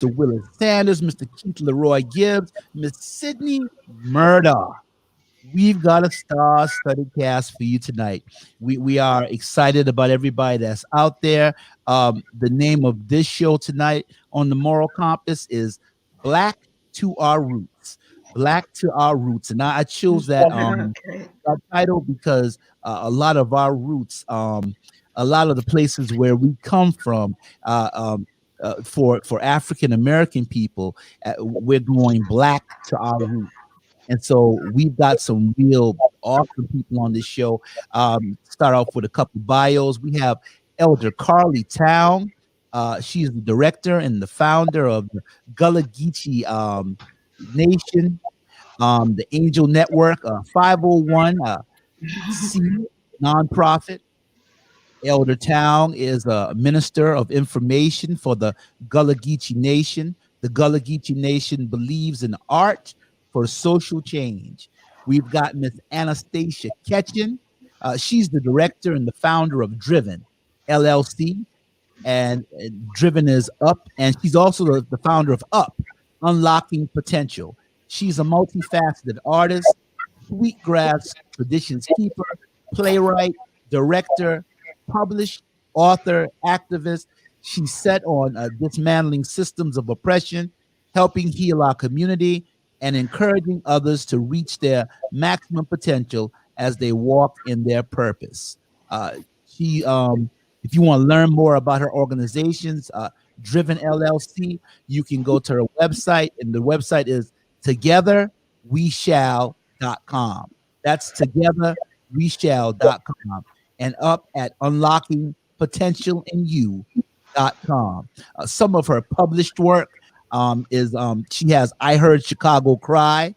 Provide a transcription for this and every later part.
Mr. Willis Sanders, Mr. Keith LEROY Gibbs, Miss Sydney Murdaugh. We've got a star-studded cast for you tonight. We are excited about everybody that's out there. The name of this show tonight on the Moral Compass is Black to Our Roots. Black to Our Roots. And I chose that title because a lot of our roots, a lot of the places where we come from, for African American people, we're going black to our roots. And so we've got some real awesome people on this show. Start off with a couple bios. We have Elder CARLIE TOWNE. She's the director and the founder of the Gullah Gichi Nation, the Angel Network, 501 C nonprofit. Elder TOWNE is a minister of information for the Gullah Gichi Nation. The Gullah Gichi Nation believes in art for social change. We've got Miss ANASTTATIA KETCHEN. She's the director and the founder of Driven LLC, and Driven is up, and she's also the founder of Up, Unlocking Potential. She's a multifaceted artist, sweetgrass traditions keeper, playwright, director, published, author, activist. She's set on dismantling systems of oppression, helping heal our community, and encouraging others to reach their maximum potential as they walk in their purpose. If you want to learn more about her organizations, Driven LLC, you can go to her website, and the website is togetherweshall.com. That's togetherweshall.com, and Up at unlockingpotentialinyou.com. Some of her published work is she has I Heard Chicago Cry,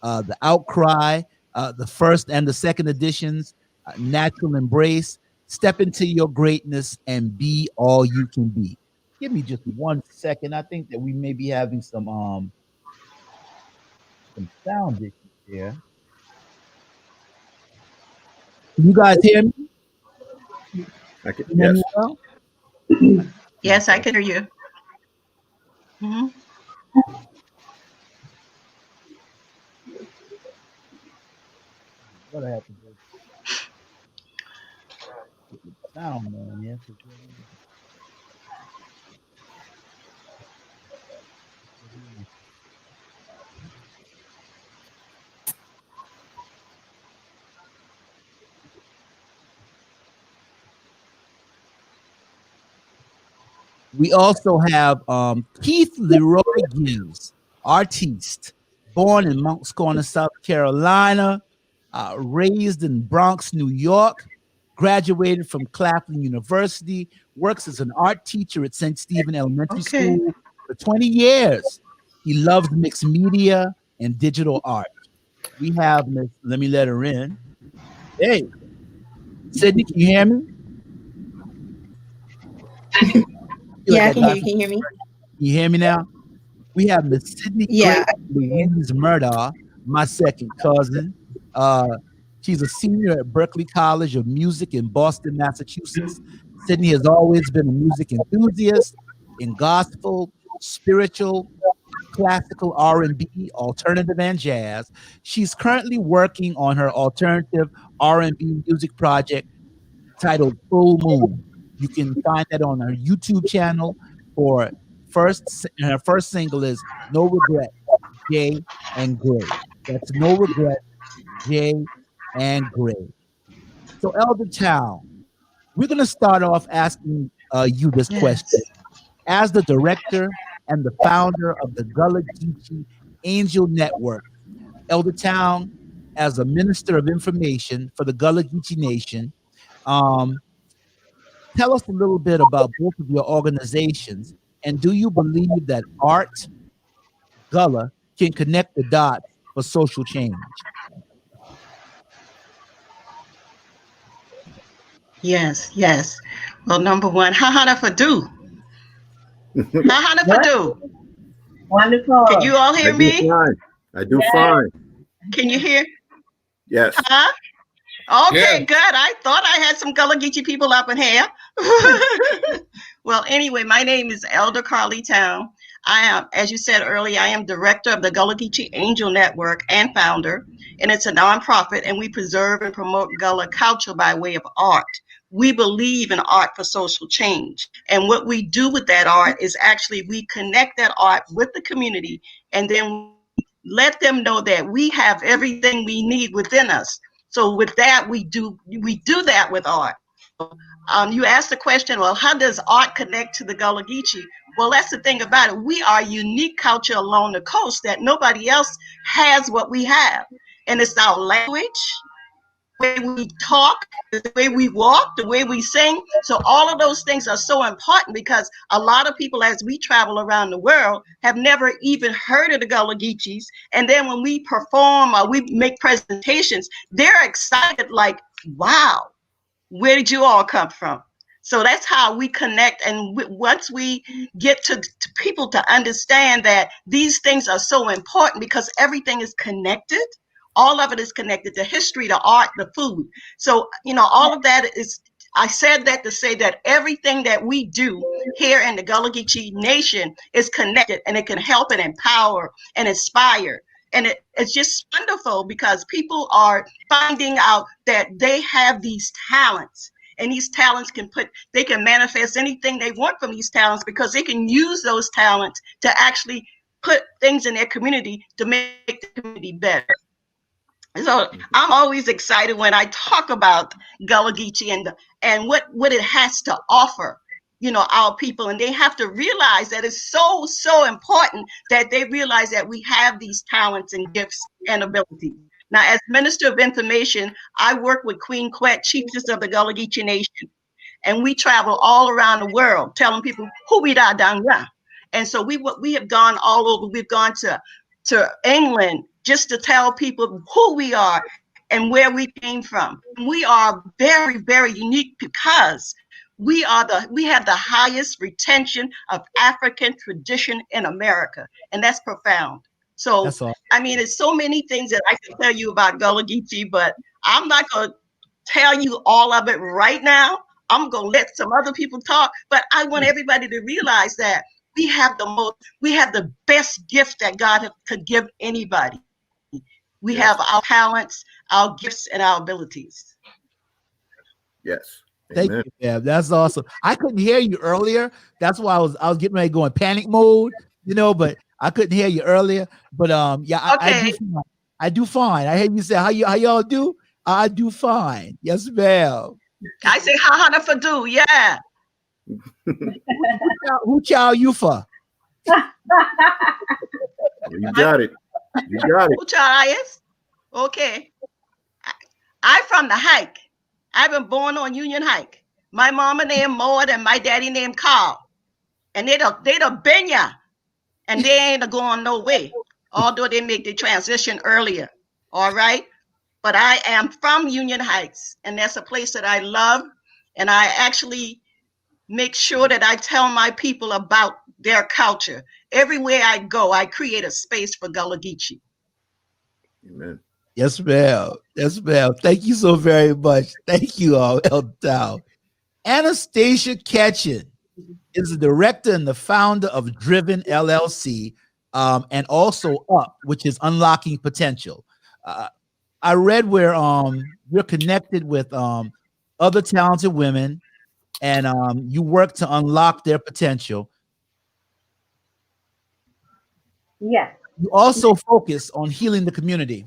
The Outcry, the first and the second editions, Natural Embrace, Step Into Your Greatness, and Be All You Can Be. Give me just 1 second. I think that we may be having some sound issues here. Can you guys hear me? Yes. Well? Yes, I can hear you. Mm-hmm. What I have to do? Get the sound on here. We also have Keith LEROY Gibbs, artiste, born in Moncks Corner, South Carolina, raised in Bronx, New York, graduated from Claflin University, works as an art teacher at St. Stephen Elementary School for 20 years. He loves mixed media and digital art. We have Miss, let me let her in. Hey, Sydney, can you hear me? Yeah, I can hear you. Can you hear me? You hear me now? We have Miss Sydney Louise Murdaugh, my second cousin. She's a senior at Berklee College of Music in Boston, Massachusetts. Sydney has always been a music enthusiast in gospel, spiritual, classical R&B, alternative, and jazz. She's currently working on her alternative R&B music project titled Full Moon. You can find that on her YouTube channel. Her first single is No Regret, Jay and Gray. That's No Regret, Jay and Gray. So Elder TOWNE, we're going to start off asking you this question. As the director and the founder of the Gullah Gichi Angel Network, Elder TOWNE, as a minister of information for the Gullah Gichi Nation, tell us a little bit about both of your organizations, and do you believe that art, Gullah, can connect the dots for social change? Yes. Well, number one, hahana fadu. Hahana fadu. Wonderful. Can you all hear me? I do fine. Can you hear? Yes. Huh? Okay, good. I thought I had some Gullah Gichi people up in here. Well, anyway, my name is Elder CARLIE TOWNE. I am, as you said earlier, I am director of the Gullah Gichi Angel Network and founder, and it's a nonprofit, and we preserve and promote Gullah culture by way of art. We believe in art for social change, and what we do with that art is actually we connect that art with the community, and then let them know that we have everything we need within us. So with that, we do that with art. You asked the question, well, how does art connect to the Gullah Geechee? Well, that's the thing about it. We are a unique culture along the coast that nobody else has what we have. And it's our language, the way we talk, the way we walk, the way we sing. So all of those things are so important because a lot of people, as we travel around the world, have never even heard of the Gullah Geechees. And then when we perform or we make presentations, they're excited like, wow, where did you all come from? So that's how we connect. And once we get to people to understand that these things are so important because everything is connected, all of it is connected, the history, the art, the food. So, you know, all of that is, I said that to say that everything that we do here in the Gullah Geechee Nation is connected, and it can help and empower and inspire. And it's just wonderful because people are finding out that they have these talents, and these talents they can manifest anything they want from these talents because they can use those talents to actually put things in their community to make the community better. So I'm always excited when I talk about Gullah Geechee and what it has to offer, you know, our people. And they have to realize that it's so important that they realize that we have these talents and gifts and abilities. Now, as Minister of Information, I work with Queen Quet, Chiefess of the Gullah Geechee Nation. And we travel all around the world telling people who we are down there. And so we have gone all over. We've gone to England just to tell people who we are and where we came from. We are very, very unique because we have the highest retention of African tradition in America, and that's profound. So That's all. I mean, it's so many things that I can tell you about Gullah Geechee, but I'm not going to tell you all of it right now. I'm going to let some other people talk, but I want everybody to realize that we have the best gift that God could give anybody. We have our talents, our gifts, and our abilities. Yes. Thank Amen. you, Bev. That's awesome. I couldn't hear you earlier. That's why I was getting ready to go in panic mode, you know, but I couldn't hear you earlier. But yeah, Okay. I do fine. I heard you say how y'all do. I do fine. Yes, ma'am. I say ha ha for do, yeah. Who child you for? You got it. You got it. Who child I is? Okay. I from the hike. I've been born on Union Hike. My mama named Maud and my daddy named Carl. And they the Benya. And they ain't going no way. Although they make the transition earlier. All right. But I am from Union Heights, and that's a place that I love. And I actually make sure that I tell my people about their culture. Everywhere I go, I create a space for Gullah Geechee. Amen. Yes, ma'am. Yes, ma'am. Thank you so very much. Thank you, Elder Dow. Anastatia KETCHEN is the director and the founder of Driven LLC, and also UP, which is Unlocking Potential. I read where you're connected with other talented women, and you work to unlock their potential. Yes. You also focus on healing the community.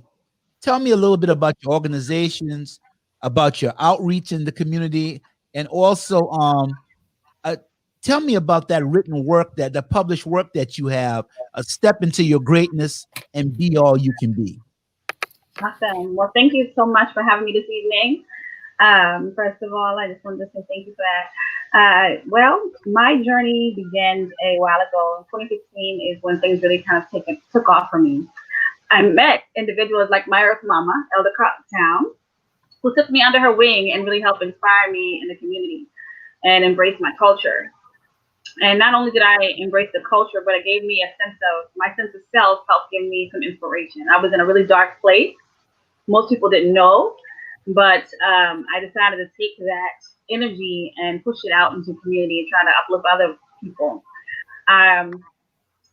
Tell me a little bit about your organizations, about your outreach in the community, and also tell me about that written work, that the published work that you have, Step Into Your Greatness and Be All You Can Be. Awesome. Well, thank you so much for having me this evening. First of all, I just wanted to say thank you for that. Well, my journey began a while ago. 2016 is when things really kind of took off for me. I met individuals like my Earth Mama, Elder Town, who took me under her wing and really helped inspire me in the community and embrace my culture. And not only did I embrace the culture, but it gave me my sense of self helped give me some inspiration. I was in a really dark place. Most people didn't know, but I decided to take that energy and push it out into the community and try to uplift other people.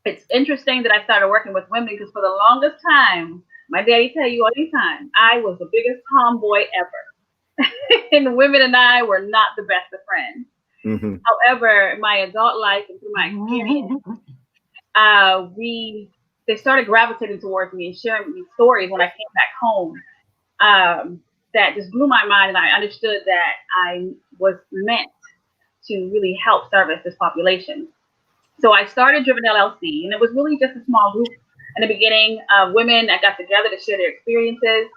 it's interesting that I started working with women because for the longest time, my daddy tell you all the time, I was the biggest tomboy ever. And women and I were not the best of friends. Mm-hmm. However, in my adult life and through my experience, they started gravitating towards me and sharing me stories when I came back home. That just blew my mind, and I understood that I was meant to really help service this population. So I started Driven LLC, and it was really just a small group in the beginning of women that got together to share their experiences.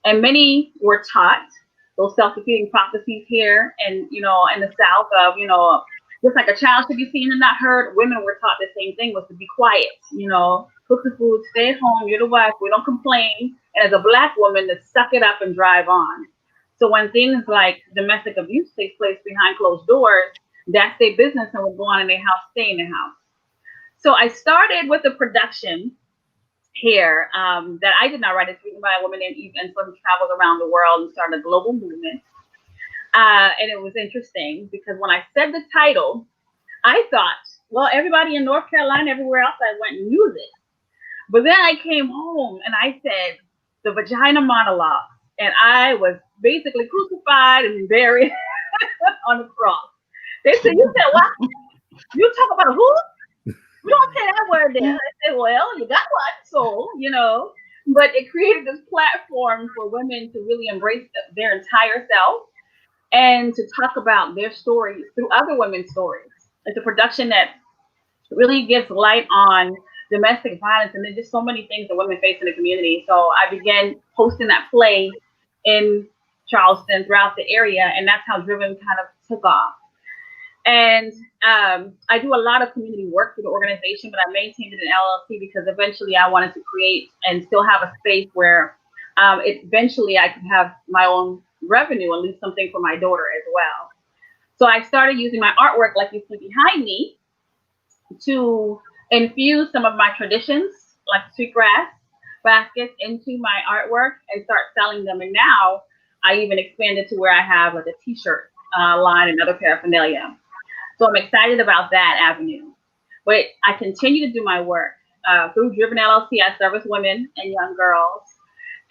And many were taught those self-defeating prophecies here and, in the South of, just like a child should be seen and not heard, women were taught the same thing, was to be quiet, cook the food, stay at home, you're the wife, we don't complain. And as a Black woman, to suck it up and drive on. So when things like domestic abuse takes place behind closed doors, that's their business and will go on in their house, stay in their house. So I started with the production here that I did not write. It's written by a woman named Eve Ensler who travels around the world and started a global movement. And it was interesting because when I said the title, I thought, well, everybody in North Carolina, everywhere else I went knew this. But then I came home and I said the vagina monologue, and I was basically crucified and buried on the cross. They said, you said what? You talk about who? We don't say that word there. I said, well, you got one, so, But it created this platform for women to really embrace their entire self and to talk about their stories through other women's stories. It's a production that really gives light on domestic violence and then just so many things that women face in the community. So I began hosting that play in Charleston, throughout the area, and that's how Driven kind of took off. And I do a lot of community work through the organization, but I maintained it in LLC because eventually I wanted to create and still have a space where eventually I could have my own revenue and leave something for my daughter as well. So I started using my artwork, like you see behind me, to infuse some of my traditions, like sweetgrass baskets, into my artwork and start selling them. And now I even expanded to where I have like a t-shirt line and other paraphernalia. So I'm excited about that avenue. But I continue to do my work through Driven LLC. I service women and young girls.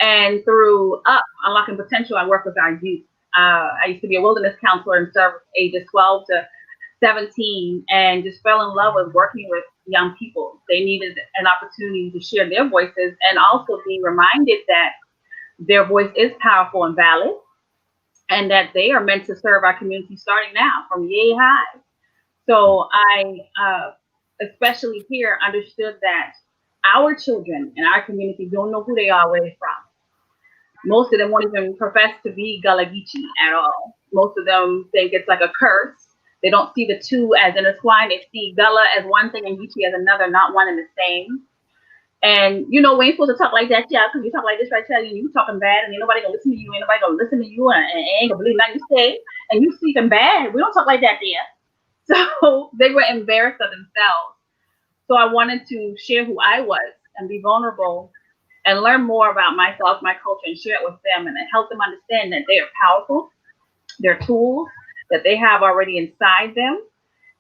And through Unlocking Potential, I work with our youth. I used to be a wilderness counselor and served ages 12 to 17 and just fell in love with working with young people. They needed an opportunity to share their voices and also be reminded that their voice is powerful and valid and that they are meant to serve our community starting now from yay high. So I, especially here, understood that our children in our community don't know who they are, where they're from. Most of them won't even profess to be Gullah Gichi at all. Most of them think it's like a curse. They don't see the two as intertwined. They see Gullah as one thing and Gichi as another, not one and the same. And we ain't supposed to talk like that, yeah, because you talk like this right here, you talking bad, and ain't nobody gonna listen to you, ain't nobody gonna listen to you, and ain't gonna believe nothing you say, and you speaking bad. We don't talk like that there. So they were embarrassed of themselves. So I wanted to share who I was and be vulnerable and learn more about myself, my culture, and share it with them and help them understand that they are powerful, they're tools that they have already inside them,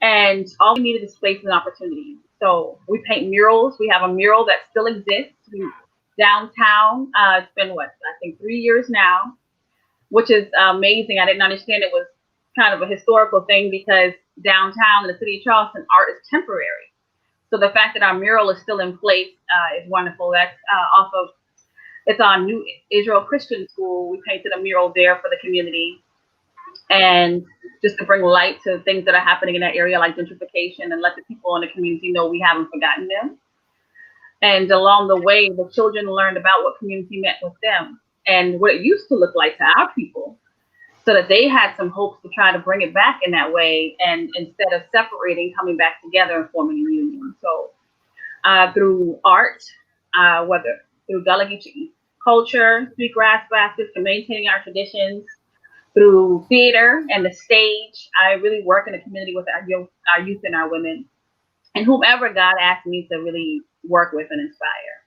and all we needed is space and opportunity. So we paint murals. We have a mural that still exists downtown. It's been, I think 3 years now, which is amazing. I didn't understand it was kind of a historical thing because downtown in the city of Charleston, art is temporary. So the fact that our mural is still in place is wonderful. That's it's on New Israel Christian School. We painted a mural there for the community. And just to bring light to things that are happening in that area, like gentrification, and let the people in the community know we haven't forgotten them. And along the way, the children learned about what community meant with them and what it used to look like to our people, so that they had some hopes to try to bring it back in that way. And instead of separating, coming back together and forming a union. So through art, whether through Gullah Gichi culture, sweetgrass baskets, to maintaining our traditions, through theater and the stage, I really work in the community with our youth and our women, and whomever God asked me to really work with and inspire.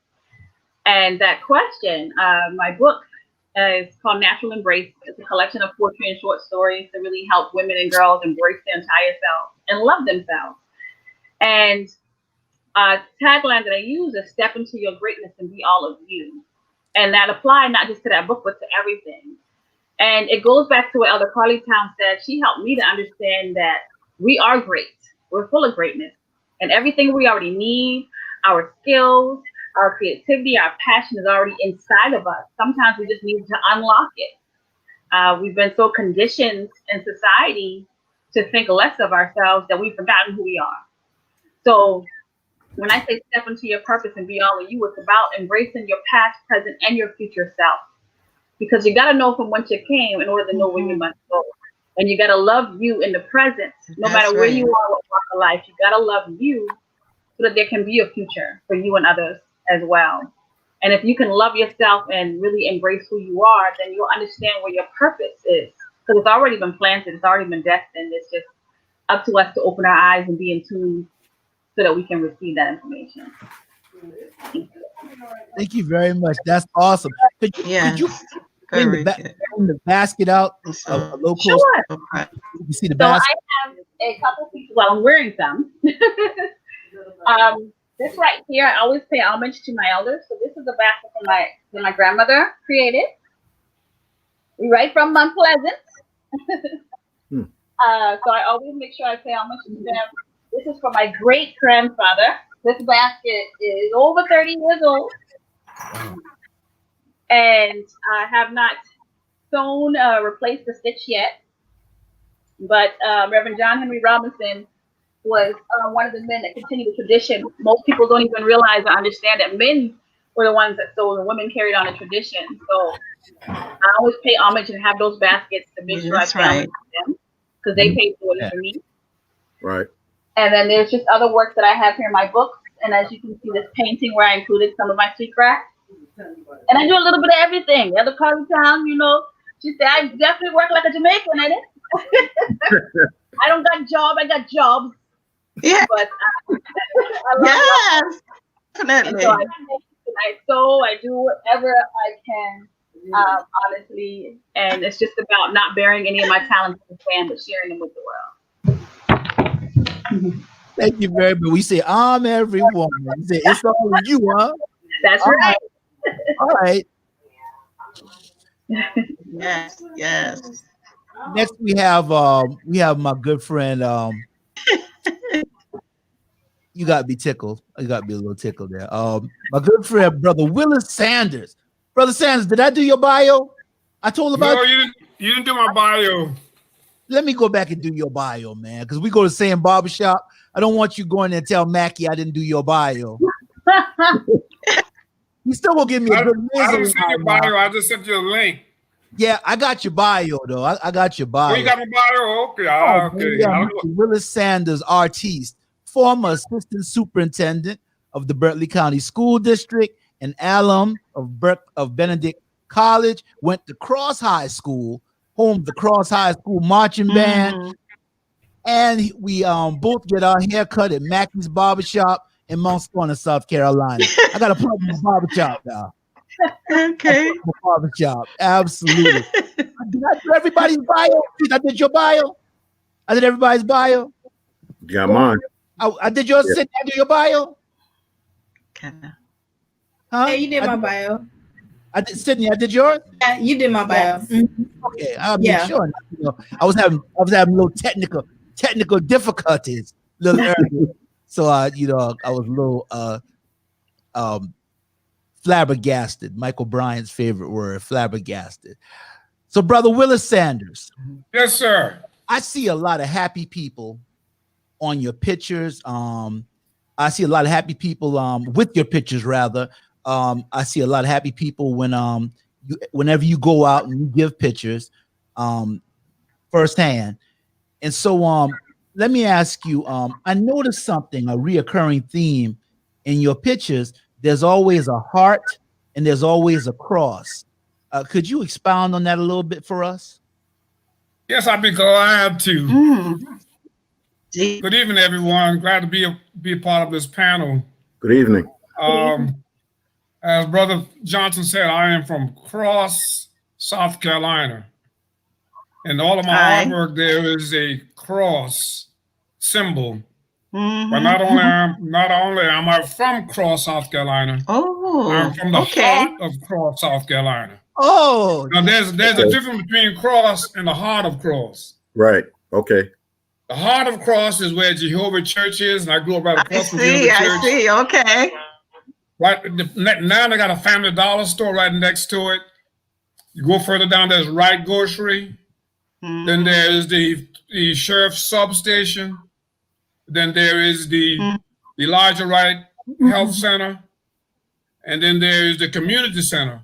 And that question, my book is called Natural Embrace. It's a collection of poetry and short stories to really help women and girls embrace their entire self and love themselves. And tagline that I use is "Step into your greatness and be all of you," and that applied not just to that book but to everything. And it goes back to what Elder Carlie Town said. She helped me to understand that we are great. We're full of greatness, and everything we already need, our skills, our creativity, our passion is already inside of us. Sometimes we just need to unlock it. We've been so conditioned in society to think less of ourselves that we've forgotten who we are. So when I say step into your purpose and be all of you, it's about embracing your past, present, and your future self. Because you got to know from whence you came in order to know where you must go. And you got to love you in the present, no matter where you are, what walk of life. You got to love you so that there can be a future for you and others as well. And if you can love yourself and really embrace who you are, then you'll understand where your purpose is. Because it's already been planted, it's already been destined. It's just up to us to open our eyes and be in tune so that we can receive that information. Thank you very much. That's awesome. Could you bring the basket out a low close? Sure. You see the So basket? I have a couple pieces. Well, I'm wearing some. This right here, I always pay homage to my elders. So this is a basket that my grandmother created. Right from Mount Pleasant. So I always make sure I pay homage to them. This is for my great grandfather. This basket is over 30 years old. And I have not sewn, replaced the stitch yet. But Reverend John Henry Robinson was one of the men that continued the tradition. Most people don't even realize or understand that men were the ones that sewed and women carried on the tradition. So I always pay homage and have those baskets to make sure I pay homage to them because they paid for it for me. Right. And then there's just other works that I have here in my books. And as you can see, this painting where I included some of my sweet crafts. And I do a little bit of everything. Elder Carlie Town, you know, she said, I definitely work like a Jamaican in it. I don't got job, I got jobs. Yeah. But I love definitely. So I sew, I do whatever I can, honestly. And it's just about not bearing any of my talents in the sand, but sharing them with the world. Thank you very much. We say, I'm every woman. We say, it's all you, huh? That's right. All right. Yes, yes. Next we have my good friend. You got to be tickled. You got to be a little tickled there. My good friend, Brother Willis Sanders. Brother Sanders, did I do your bio? I told about. No, you didn't do my bio. Let me go back and do your bio, man, because we go to the same barbershop. I don't want you going there and tell Mackie I didn't do your bio. You still gonna give me a good I didn't send your bio. I just sent you a link. Yeah, I got your bio though. I got your bio. Oh, you got my bio? Okay, okay. Yeah, Willis Sanders, artiste, former assistant superintendent of the Berkeley County School District, an alum of Benedict College, went to Cross High School, home of the Cross High School marching band, and we both get our hair cut at Mackey's Barbershop in Mount Scorner, South Carolina. I got to plug my barbershop now. Okay. Barbershop, absolutely. Did I do everybody's bio? I did your bio. I did everybody's bio. Got mine. I did yours. Yeah. I did your bio. Huh? Hey, you did my bio. I did, Sydney. I did yours. Yeah, you did my bio. Okay, I'll make sure. You know, I was having a little technical difficulties a little earlier, so I was a little flabbergasted. Michael Bryant's favorite word, flabbergasted. So, Brother Willis Sanders. Yes, sir. I see a lot of happy people on your pictures. I see a lot of happy people with your pictures, rather. I see a lot of happy people when whenever you go out and you give pictures firsthand. And so let me ask you, I noticed something, a reoccurring theme in your pictures. There's always a heart and there's always a cross. Could you expound on that a little bit for us? Yes, I'd be glad to. Good evening, everyone. Glad to be a part of this panel. Good evening. As Brother Johnson said, I am from Cross, South Carolina. And all of my artwork there is a cross symbol But not only am I from Cross, South Carolina. I'm from the heart of Cross, South Carolina. Oh. Now there's a difference between Cross and the heart of Cross. Right. Okay. The heart of Cross is where Jehovah Church is, and I grew up right across from Jehovah Church. I see. Okay. Right now they got a Family Dollar store right next to it. You go further down, there's Wright Grocery. Then there's the Sheriff's Substation. Then there is the Elijah Wright Health Center. And then there is the Community Center.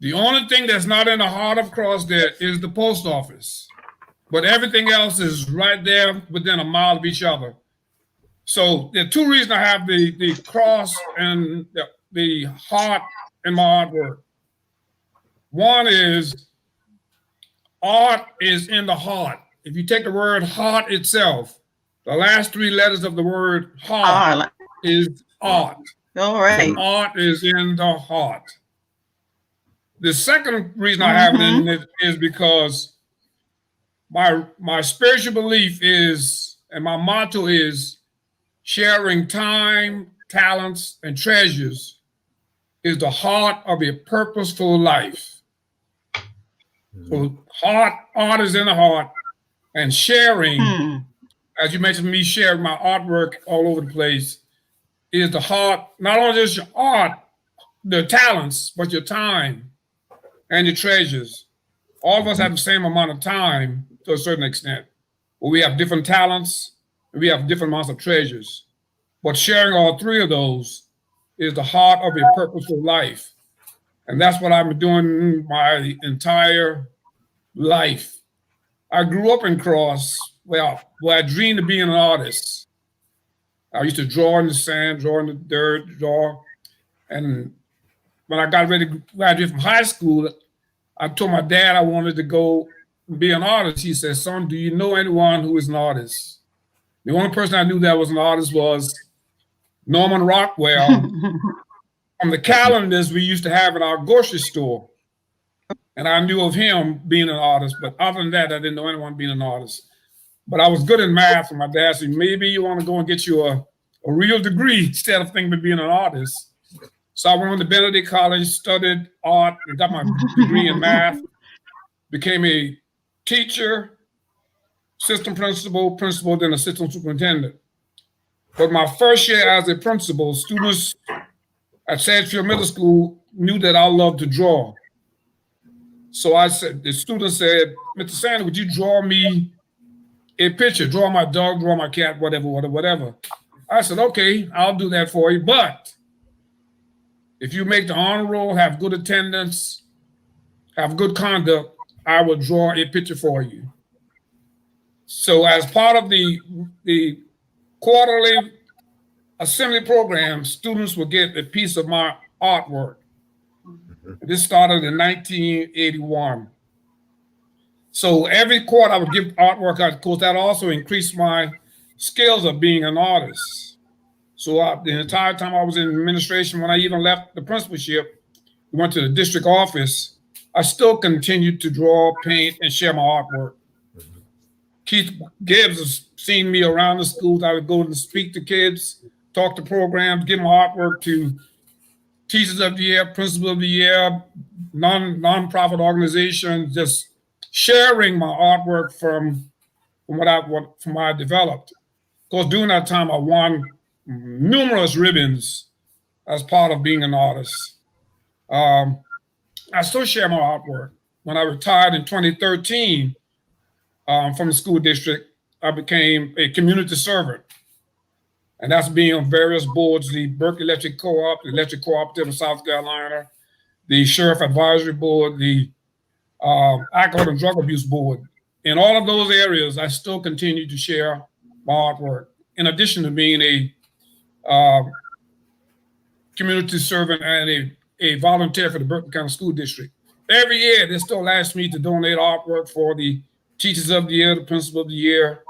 The only thing that's not in the heart of Cross there is the post office. But everything else is right there within a mile of each other. So there are two reasons I have the cross and the heart in my artwork. One is art is in the heart. If you take the word heart itself, the last three letters of the word heart is art. All right. So art is in the heart. The second reason I have it in it is because my spiritual belief is, and my motto is, sharing time, talents, and treasures is the heart of a purposeful life. So art is in the heart, and sharing, as you mentioned me sharing my artwork all over the place, is the heart, not only just your art, the talents, but your time and your treasures. All of us have the same amount of time to a certain extent, but we have different talents, and we have different amounts of treasures. But sharing all three of those is the heart of a purposeful life. And that's what I've been doing my entire life. I grew up in Cross, where I dreamed of being an artist. I used to draw in the sand, draw in the dirt, draw. And when I got ready to graduate from high school, I told my dad I wanted to go be an artist. He said, "Son, do you know anyone who is an artist?" The only person I knew that was an artist was Norman Rockwell from the calendars we used to have in our grocery store. And I knew of him being an artist, but other than that, I didn't know anyone being an artist. But I was good in math, and my dad said, maybe you want to go and get you a real degree instead of thinking of being an artist. So I went to Benedict College, studied art, and got my degree in math, became a teacher, assistant principal, then assistant superintendent. But my first year as a principal, students at Sedgefield Middle School knew that I loved to draw. So the student said, "Mr. Sanders, would you draw me a picture? Draw my dog, draw my cat, whatever." I said, "Okay, I'll do that for you. But if you make the honor roll, have good attendance, have good conduct, I will draw a picture for you." So as part of the quarterly assembly program, students will get a piece of my artwork. This started in 1981. So every quarter I would give artwork out. Of course, that also increased my skills of being an artist. So the entire time I was in administration, when I even left the principalship, went to the district office, I still continued to draw, paint, and share my artwork. Keith Gibbs has seen me around the schools. I would go and speak to kids, talk to programs, give my artwork to Teachers of the Year, Principal of the Year, non-profit organizations, just sharing my artwork from what I developed. Of course, during that time, I won numerous ribbons as part of being an artist. I still share my artwork. When I retired in 2013 from the school district, I became a community servant. And that's being on various boards, the Berkeley Electric Co-op, the Electric Cooperative of South Carolina, the Sheriff Advisory Board, the Alcohol and Drug Abuse Board. In all of those areas, I still continue to share my artwork, in addition to being a community servant and a volunteer for the Berkeley County School District. Every year, they still ask me to donate artwork for the Teachers of the Year, the Principal of the Year.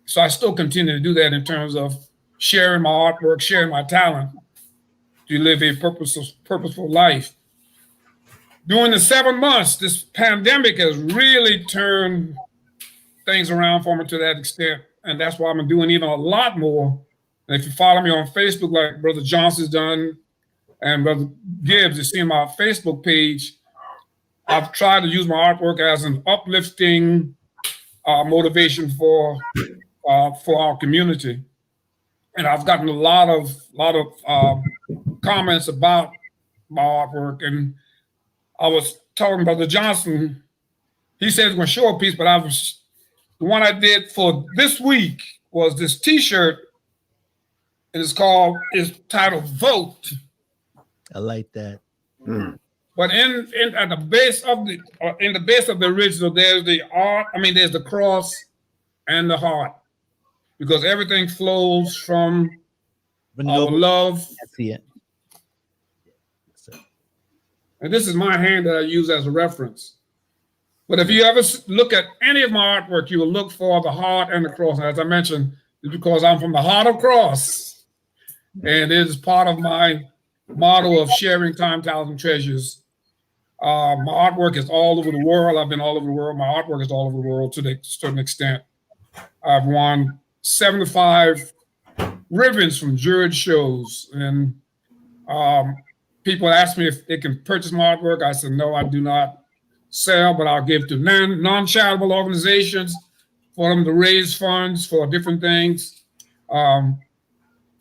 So I still continue to do that in terms of sharing my artwork, sharing my talent to live a purposeful life. During the 7 months, this pandemic has really turned things around for me to that extent. and that's why I'm doing even a lot more. And if you follow me on Facebook, like Brother Johnson's done, and Brother Gibbs, you see my Facebook page, I've tried to use my artwork as an uplifting motivation for our community. And I've gotten a lot of comments about my artwork. And I was talking Brother Johnson, he said he's going to show a piece, but the one I did for this week was this T-shirt, and it's titled "Vote." I like that. But at the base of the original, there's the art. I mean, there's the cross and the heart, because everything flows from our love. I see it. And this is my hand that I use as a reference. But if you ever look at any of my artwork, you will look for the heart and the cross. And as I mentioned, it's because I'm from the heart of cross. And it is part of my motto of sharing time, talent, and treasures. My artwork is all over the world. I've been all over the world. My artwork is all over the world to a certain extent. I've won 75 ribbons from judge shows. And people ask me if they can purchase my artwork. I said, no, I do not sell, but I'll give to non-charitable organizations for them to raise funds for different things.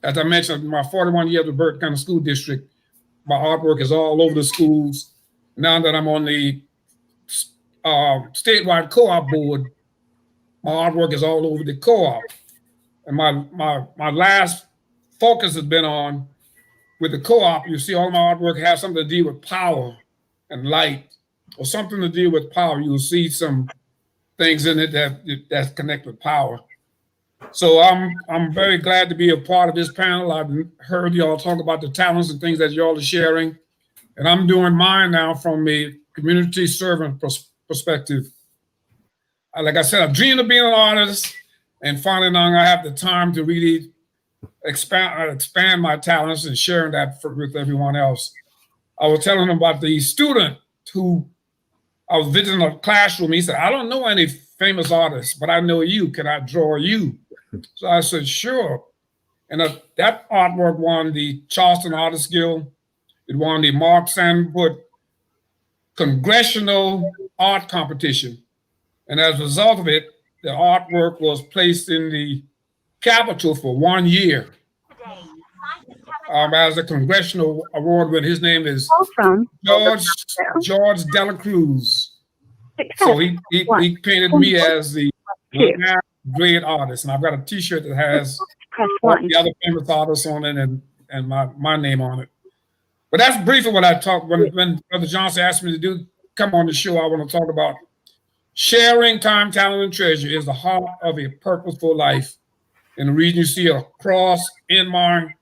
As I mentioned, my 41 years with Burton County School District, my artwork is all over the schools. Now that I'm on the statewide co-op board, my artwork is all over the co-op. And my last focus has been on, with the co-op, you see all my artwork has something to do with power and light, or something to do with power. You'll see some things in it that connect with power. So I'm very glad to be a part of this panel. I've heard y'all talk about the talents and things that y'all are sharing, and I'm doing mine now from a community servant perspective. Like I said, I dreamed of being an artist, and finally now I have the time to really expand my talents and sharing that with everyone else. I was telling them about the student who I was visiting a classroom. He said, I don't know any famous artists, but I know you. Can I draw you? So I said, sure. And that artwork won the Charleston Artist Guild. It won the Mark Sanford Congressional Art Competition. And as a result of it, the artwork was placed in the Capitol for 1 year as a congressional award winner. His name is George Dela Cruz. So he painted me as the great artist, and I've got a T-shirt that has all the other famous artists on it and my name on it. But that's briefly what I talked when Brother Johnson asked me to come on the show. I want to talk about sharing time, talent, and treasure is the heart of a purposeful life. And the reason you see a cross in my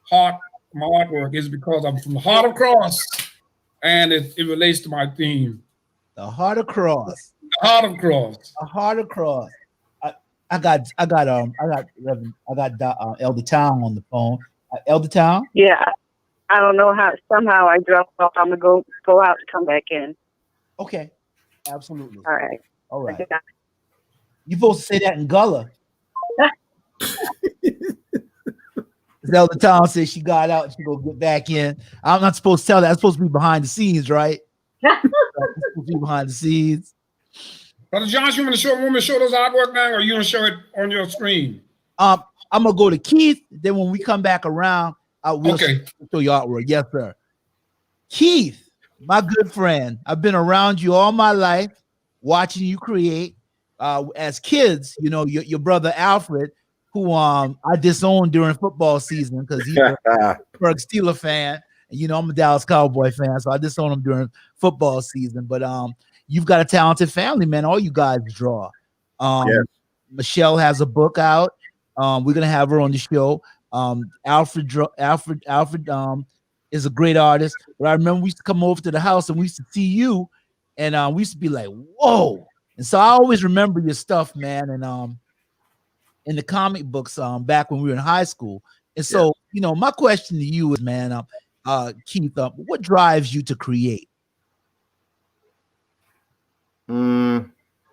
heart, my artwork, is because I'm from the heart of cross, and it relates to my theme. The heart of cross. The heart of cross. The heart of cross. I got Elder Town on the phone. Elder Town? Yeah. I don't know how. Somehow I dropped off. I'm gonna go out and come back in. Okay. Absolutely. All right. All right. You're supposed to say that in Gullah. Elder Town says she got out and she go get back in. I'm not supposed to tell that. I'm supposed to be behind the scenes, right? Supposed to be behind the scenes. Brother Johnson, you want me to show those artwork now, or you want to show it on your screen? I'm gonna go to Keith. Then when we come back around, we'll show your artwork. Yes, sir. Keith, my good friend, I've been around you all my life, watching you create. As kids, you know, your brother Alfred, who I disowned during football season because he's a Pittsburgh Steelers fan. And, you know, I'm a Dallas Cowboy fan, so I disowned him during football season. But you've got a talented family, man. All you guys draw. Michelle has a book out. We're gonna have her on the show. Alfred is a great artist. But I remember we used to come over to the house and we used to see you, and we used to be like, whoa. And so I always remember your stuff, man. And in the comic books, back when we were in high school. And so, you know, my question to you is, man, Keith, what drives you to create?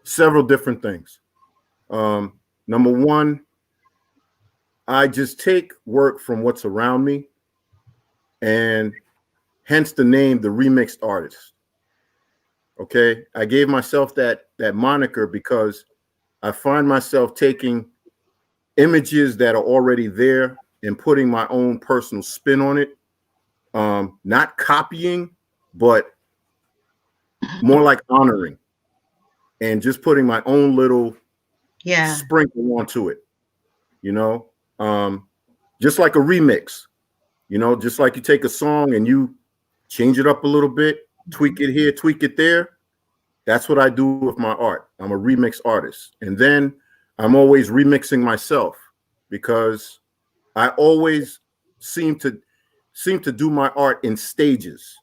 Several different things. Number one, I just take work from what's around me, and hence the name, the remixed artist. Okay, I gave myself that moniker because I find myself taking images that are already there and putting my own personal spin on it. Not copying, but more like honoring, and just putting my own little sprinkle onto it. You know, just like a remix. You know, just like you take a song and you change it up a little bit, tweak it here, tweak it there. That's what I do with my art. I'm a remix artist. And then I'm always remixing myself because I always seem to do my art in stages.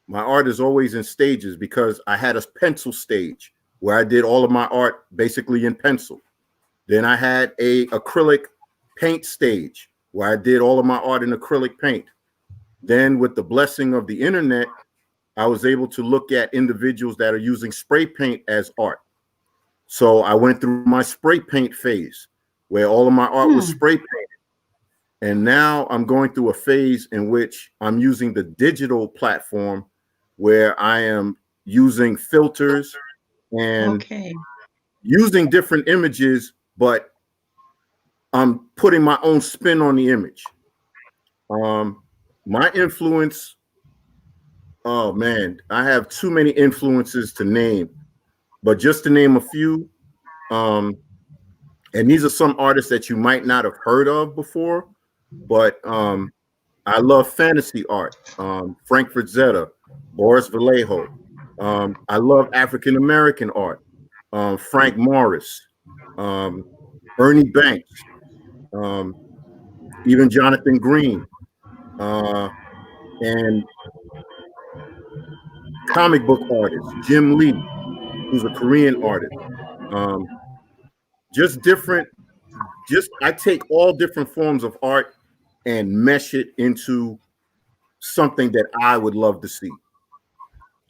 My art is always in stages because I had a pencil stage where I did all of my art basically in pencil. Then I had a acrylic paint stage where I did all of my art in acrylic paint. Then with the blessing of the internet, I was able to look at individuals that are using spray paint as art. So I went through my spray paint phase where all of my art was spray painted. And now I'm going through a phase in which I'm using the digital platform where I am using filters and using different images, but I'm putting my own spin on the image. My influence, oh man, I have too many influences to name, but just to name a few, and these are some artists that you might not have heard of before, but I love fantasy art. Frank Frazetta, Boris Vallejo. I love African American art. Frank Morris, Ernie Banks, even Jonathan Green, and comic book artist Jim Lee, who's a Korean artist. Just different. I take all different forms of art and mesh it into something that I would love to see.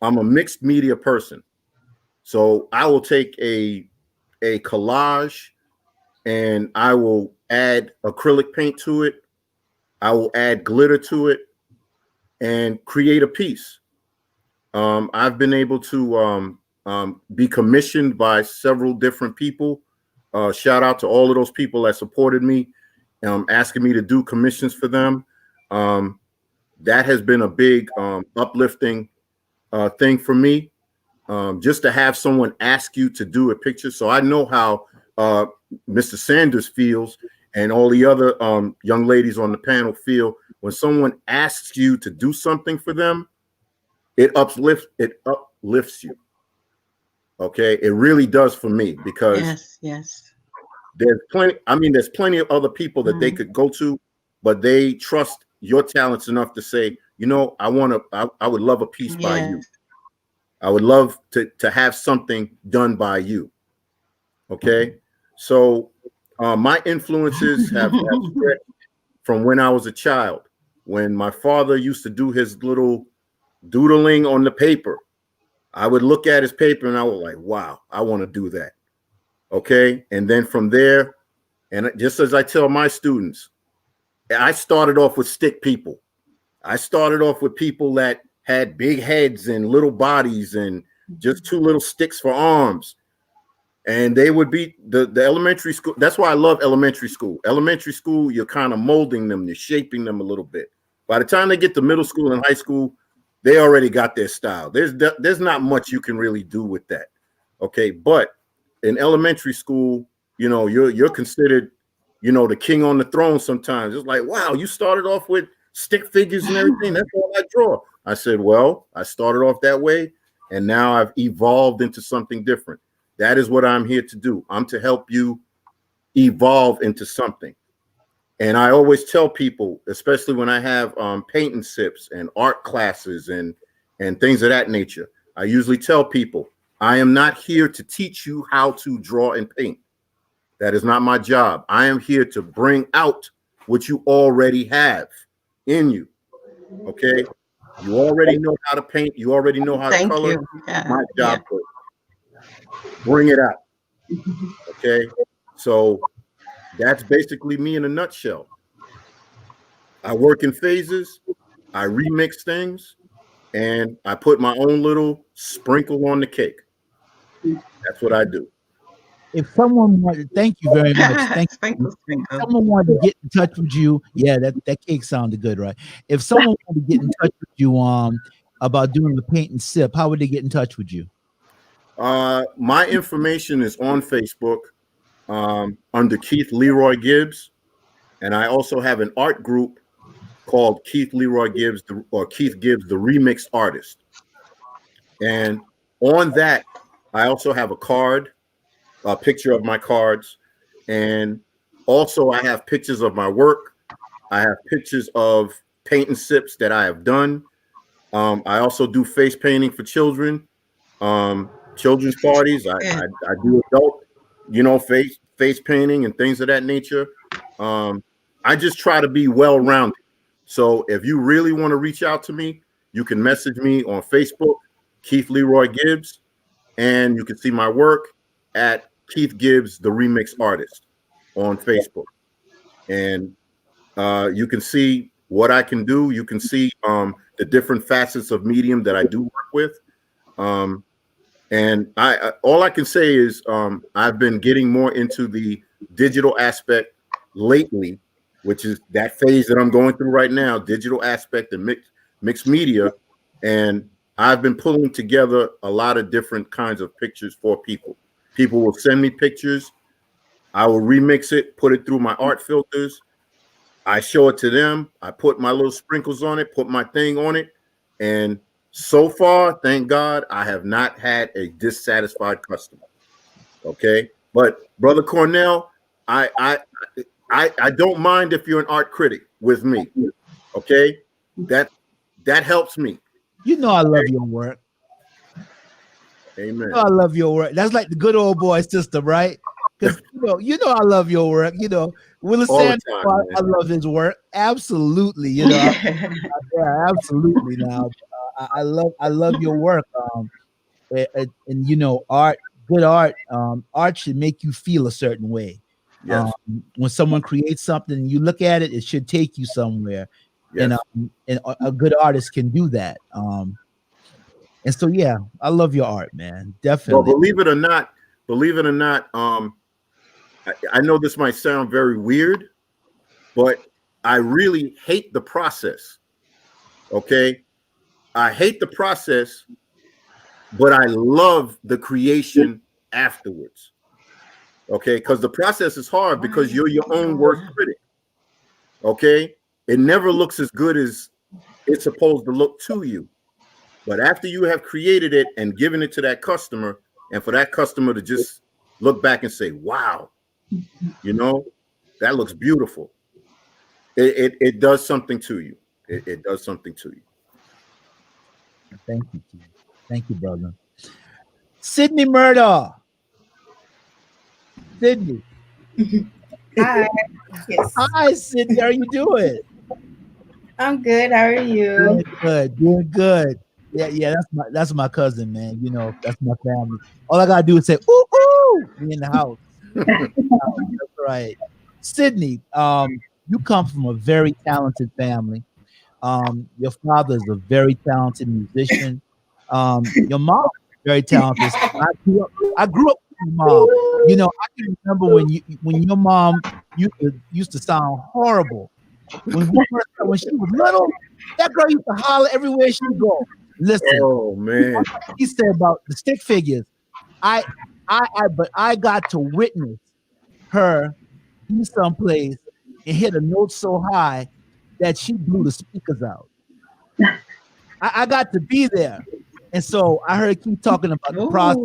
I'm a mixed media person. So I will take a collage and I will add acrylic paint to it. I will add glitter to it and create a piece. I've been able to be commissioned by several different people. Shout out to all of those people that supported me, asking me to do commissions for them. That has been a big uplifting thing for me. Just to have someone ask you to do a picture. So I know how Mr. Sanders feels and all the other young ladies on the panel feel when someone asks you to do something for them. It uplifts you. Okay, it really does for me because there's plenty. I mean, there's plenty of other people that they could go to, but they trust your talents enough to say, you know, I would love a piece by you. I would love to have something done by you. Okay, so my influences have spread from when I was a child. When my father used to do his little doodling on the paper, I would look at his paper and I was like, wow, I want to do that. Okay. And then from there, and just as I tell my students, I started off with stick people. I started off with people that had big heads and little bodies and just two little sticks for arms. And they would be the elementary school. That's why I love elementary school. Elementary school, you're kind of molding them, you're shaping them a little bit. By the time they get to middle school and high school, they already got their style. There's not much you can really do with that. Okay, but in elementary school, you know, you're considered, you know, the king on the throne sometimes. It's like, wow, you started off with stick figures and everything. That's all I draw. I said, well, I started off that way, and now I've evolved into something different. That is what I'm here to do. I'm to help you evolve into something. And I always tell people, especially when I have paint and sips and art classes and things of that nature, I usually tell people, I am not here to teach you how to draw and paint. That is not my job. I am here to bring out what you already have in you. Okay? You already know how to paint. You already know how to color. My job to bring it out. Okay? So that's basically me in a nutshell. I work in phases, I remix things, and I put my own little sprinkle on the cake. That's what I do. If someone wanted, thank you very much. Thank you. If someone wanted to get in touch with you, yeah, that cake sounded good, right? If someone wanted to get in touch with you about doing the paint and sip, how would they get in touch with you? My information is on Facebook under Keith Leroy Gibbs, and I also have an art group called Keith Leroy Gibbs or Keith Gibbs, the Remix Artist. And on that, I also have a card, a picture of my cards, and also I have pictures of my work. I have pictures of paint and sips that I have done. I also do face painting for children, children's parties. I do adult, face painting and things of that nature. I just try to be well-rounded. So if you really want to reach out to me, you can message me on Facebook, Keith Leroy Gibbs, and you can see my work at Keith Gibbs, the Remix Artist, on Facebook. And you can see what I can do. You can see the different facets of medium that I do work with. And all I can say is I've been getting more into the digital aspect lately, which is that phase that I'm going through right now, digital aspect and mixed media. And I've been pulling together a lot of different kinds of pictures for people. People will send me pictures. I will remix it, put it through my art filters. I show it to them. I put my little sprinkles on it, put my thing on it. And so far, thank God, I have not had a dissatisfied customer. Okay. But Brother Cornell, I don't mind if you're an art critic with me. Okay. That helps me. You know I love your work. Amen. I love your work. That's like the good old boy system, right? Because you know I love your work. Willis Sanders, I love his work. Absolutely, yeah, absolutely. Now, I love your work. And art, good art. Art should make you feel a certain way. Yes. When someone creates something, and you look at it, it should take you somewhere. Yes. And a good artist can do that. And so, yeah, I love your art, man. Definitely. Well, believe it or not, I know this might sound very weird, but I really hate the process. Okay. I hate the process, but I love the creation afterwards. Okay. Because the process is hard because you're your own worst critic. Okay. It never looks as good as it's supposed to look to you. But after you have created it and given it to that customer, and for that customer to just look back and say, wow, that looks beautiful. It does something to you. It does something to you. Thank you. Thank you, brother. Sydney MURDAUGH. Sydney. Hi. Yes. Hi, Sydney. How are you doing? I'm good. How are you? Doing good. Yeah. That's my cousin, man. That's my family. All I gotta do is say, ooh, ooh, in the house. That's right. Sydney, you come from a very talented family. Your father is a very talented musician. Your mom is very talented. I grew up with your mom. I can remember when your mom used to sound horrible. When she was little, that girl used to holler everywhere she would go. Listen, oh man, he said about the stick figures. But I got to witness her be someplace and hit a note so high that she blew the speakers out. I got to be there, and so I heard keep talking about the process.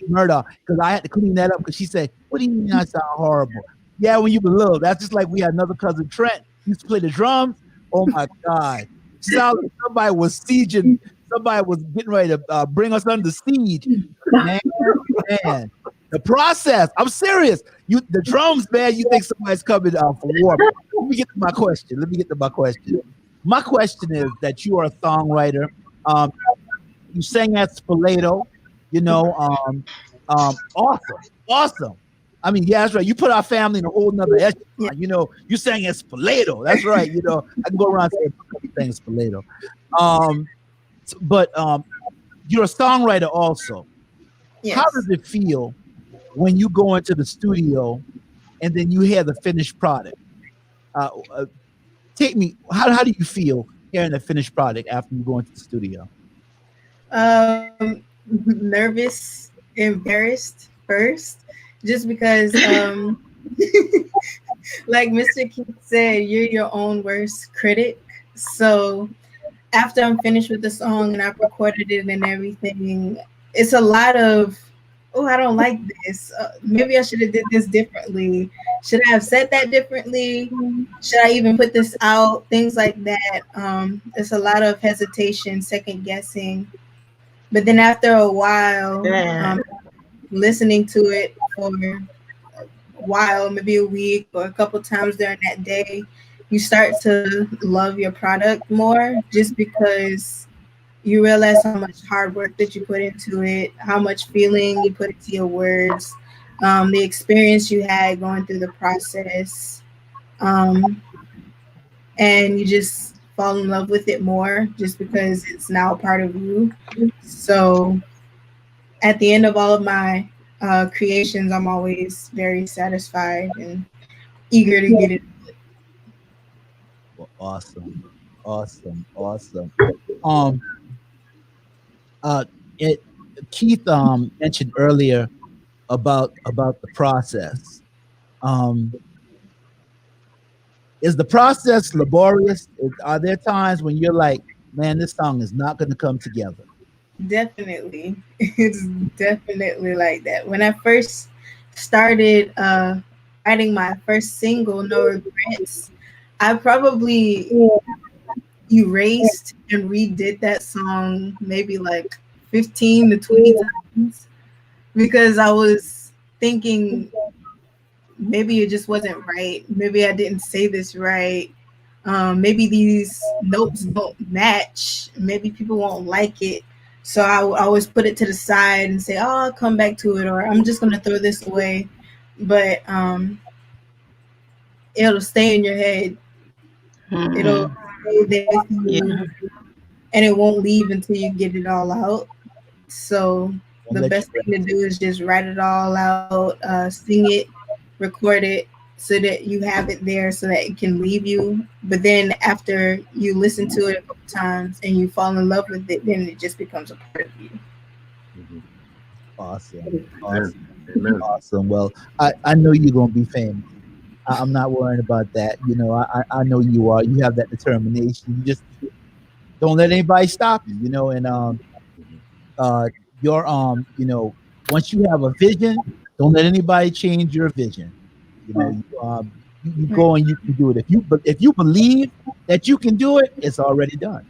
MURDAUGH, because I had to clean that up because she said, "What do you mean I sound horrible?" Yeah, when you were little, that's just like we had another cousin Trent. He used to play the drums. Oh my God. Sounded like somebody was sieging, somebody was getting ready to bring us under siege. Man, the process. I'm serious. The drums, man, you think somebody's coming for war. Let me get to my question. My question is that you are a songwriter. You sang at Spoleto, awesome. I mean, yeah, that's right. You put our family in a whole nother echelon. Yeah. You know, you sang Espalato. That's right. You know, I can go around saying everything Espalato. But you're a songwriter also. Yes. How does it feel when you go into the studio and then you hear the finished product? Take me. How do you feel hearing the finished product after you go into the studio? Nervous, embarrassed first, just because like Mr. Keith said, you're your own worst critic. So after I'm finished with the song and I've recorded it and everything, it's a lot of, oh, I don't like this. Maybe I should have did this differently. Should I have said that differently? Should I even put this out? Things like that. It's a lot of hesitation, second guessing. But then after a while, listening to it for a while, maybe a week or a couple times during that day, you start to love your product more, just because you realize how much hard work that you put into it, how much feeling you put into your words, the experience you had going through the process, and you just fall in love with it more just because it's now part of you. So at the end of all of my creations, I'm always very satisfied and eager to get it. Well, awesome. It Keith mentioned earlier about the process. Is the process laborious? Are there times when you're like, man, this song is not going to come together? Definitely. It's definitely like that. When I first started writing my first single, No Regrets, I probably erased and redid that song maybe like 15 to 20 times, because I was thinking maybe it just wasn't right. Maybe I didn't say this right. Maybe these notes don't match. Maybe people won't like it. So I always put it to the side and say, "Oh, I'll come back to it," or "I'm just gonna throw this away." But it'll stay in your head. It'll stay there with you, and it won't leave until you get it all out. So the best thing to do is just write it all out, sing it, record it, so that you have it there so that it can leave you. But then after you listen to it a couple times and you fall in love with it, then it just becomes a part of you. Awesome. Well, I know you're gonna be famous. I'm not worrying about that. You know, I know you are. You have that determination. You just don't let anybody stop you. You know, and your you know, once you have a vision, don't let anybody change your vision. You know, you go and you can do it. If you believe that you can do it, it's already done.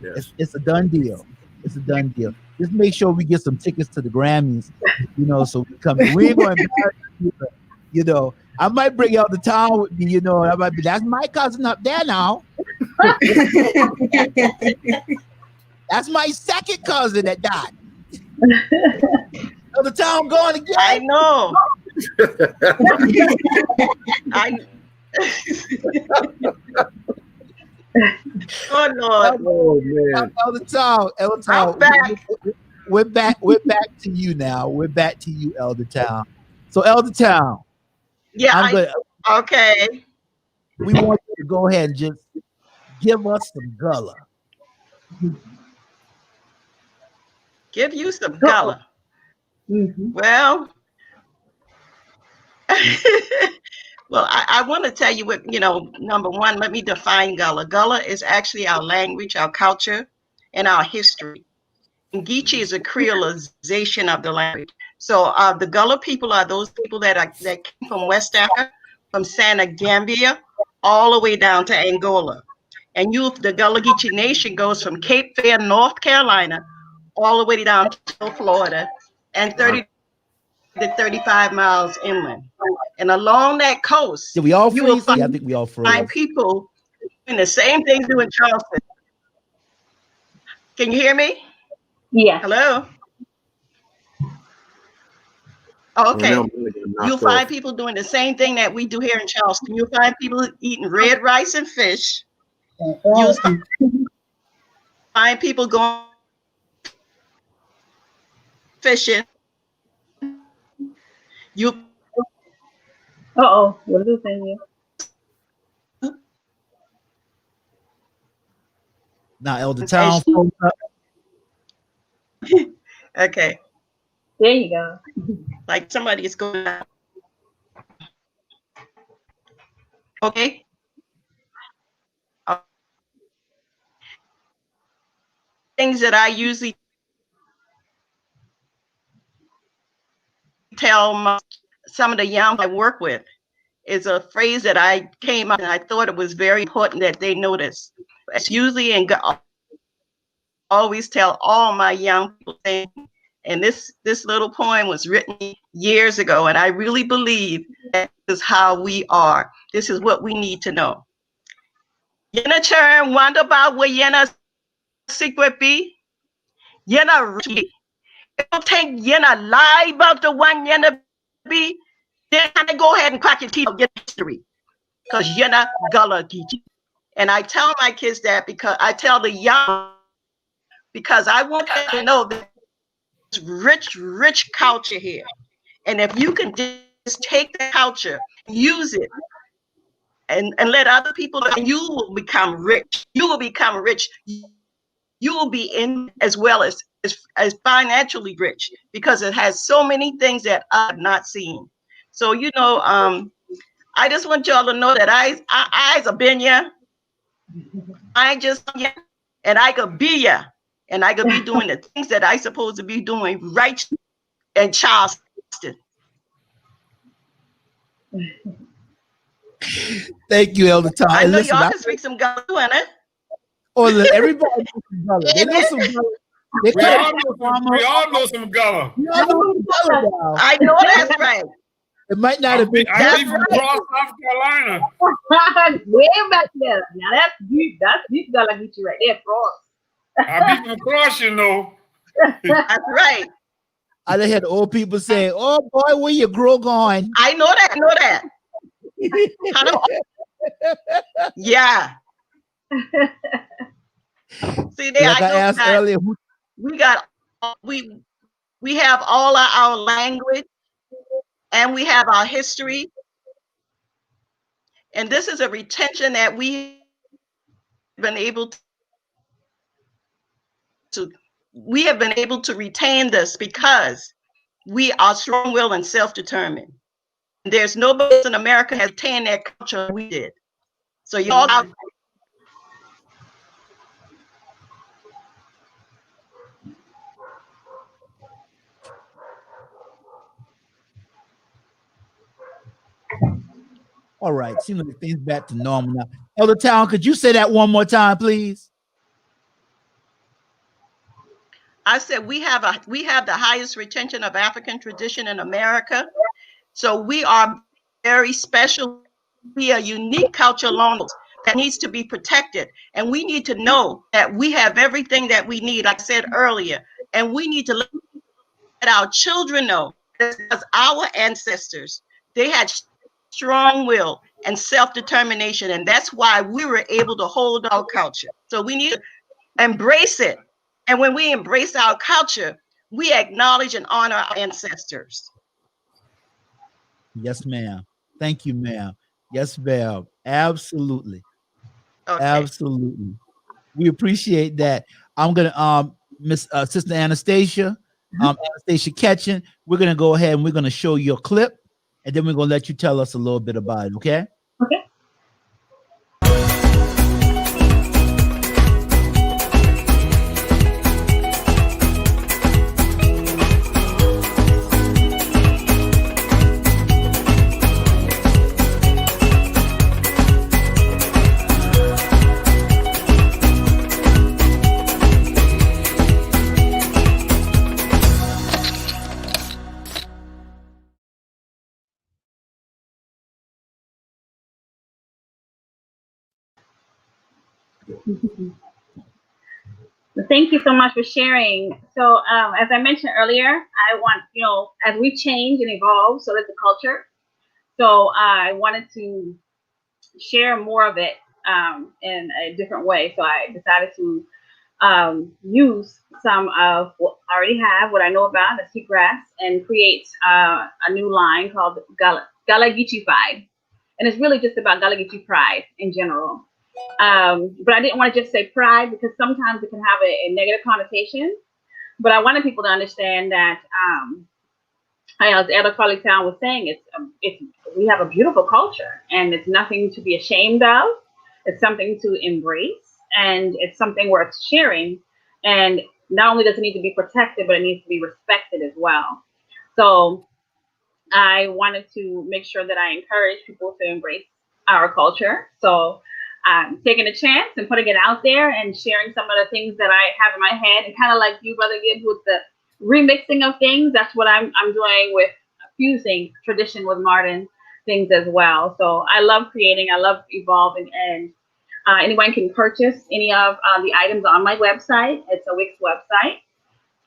Yes. It's a done deal. It's a done deal. Just make sure we get some tickets to the Grammys, you know, so we come. We ain't going to embarrass you, you know. I might bring you out to town with me, you know. I might be, that's my cousin up there now. That's my second cousin that died. So the town going again. I know. Oh Lord. Oh man. Elder Town. I'm back. We're back to you now. We're back to you, Elder Town. So Elder Town. Yeah. Okay. We want you to go ahead and just give us some Gullah. Give you some Gullah. Well, well, I want to tell you what, you know, number one, let me define Gullah. Gullah is actually our language, our culture, and our history. And Gichi is a creolization of the language. So the Gullah people are those people that came from West Africa, from Santa Gambia, all the way down to Angola. And the Gullah Geechee Nation goes from Cape Fear, North Carolina, all the way down to Florida, and 30 to 35 miles inland. And along that coast, Did we all you will freeze? Yeah, I think we all froze. find people doing the same thing doing Charleston. Can you hear me? Yes. Hello? And then Okay. I'm gonna get You'll knocked find off. people doing the same thing that we do here in Charleston. You'll find people eating red rice and fish. You'll find people going fishing. You Uh-oh, we're losing you. Now, Elder Town, froze up. okay. There you go. Like somebody is going out. Okay. Things that I usually tell some of the young I work with is a phrase that I came up and I thought it was very important that they notice. It's usually in always tell all my young people things. And this little poem was written years ago, and I really believe that this is how we are. This is what we need to know. Yena churn wonder about where Yena secret be. Yena really. It don't take Yena lie about the one Yena be. Then I go ahead and crack your teeth and get history. Because Yena Gullah Gichi. And I tell my kids that because I tell the young, because I want them to know that rich culture here. And if you can just take the culture, use it, and let other people know, you will become rich. You will become rich. You will be in as well as financially rich because it has so many things that I've not seen. So I just want y'all to know that I's a been ya. I just yeah, and I could be ya, and I could be doing the things that I supposed to be doing right in Charleston. Thank you, Elder Town. I And know listen, y'all can speak some Gullah, innit? oh, look, everybody knows some Gullah. They know some Gullah. They We all know some Gullah. You all know some Gullah now. I know that's right. It might not have been. I be from Cross, South Carolina. Way back there. Now that's deep. That's deep Gullah Geechee right there, Cross. I be from Cross, you know. That's right. I done had old people saying, "Oh boy, where you grow going?" I know that. Yeah. See, there like I asked earlier, we have all our language and we have our history. And this is a retention that we have been able to retain this because we are strong-willed and self-determined. There's nobody else in America has retained that culture we did. So y'all all right, seems like things back to normal now. Elder Town, could you say that one more time, please? I said we have the highest retention of African tradition in America. So we are very special. We are unique cultural loans that needs to be protected. And we need to know that we have everything that we need, like I said earlier. And we need to let our children know that our ancestors, they had strong will and self-determination. And that's why we were able to hold our culture. So we need to embrace it. And when we embrace our culture, we acknowledge and honor our ancestors. Yes, ma'am. Thank you, ma'am. Yes, ma'am. Absolutely. Okay. Absolutely. We appreciate that. I'm gonna Miss Sister Anastasia, Anastatia KETCHEN, we're gonna go ahead and we're gonna show you a clip, and then we're gonna let you tell us a little bit about it, okay? Okay. Thank you so much for sharing. So, as I mentioned earlier, I want, as we change and evolve, so does the culture. So, I wanted to share more of it in a different way. So, I decided to use some of what I already have, what I know about, the seagrass, and create a new line called Gullah Gichi Pride. And it's really just about Gullah Geechee pride in general. But I didn't want to just say pride because sometimes it can have a negative connotation. But I wanted people to understand that, as Elder Carly Town was saying, we have a beautiful culture, and it's nothing to be ashamed of. It's something to embrace, and it's something worth sharing. And not only does it need to be protected, but it needs to be respected as well. So I wanted to make sure that I encourage people to embrace our culture. So taking a chance and putting it out there and sharing some of the things that I have in my head, and kind of like you, Brother Gibbs, with the remixing of things. That's what I'm doing with fusing tradition with modern things as well. So I love creating, I love evolving, and anyone can purchase any of the items on my website. It's a Wix website,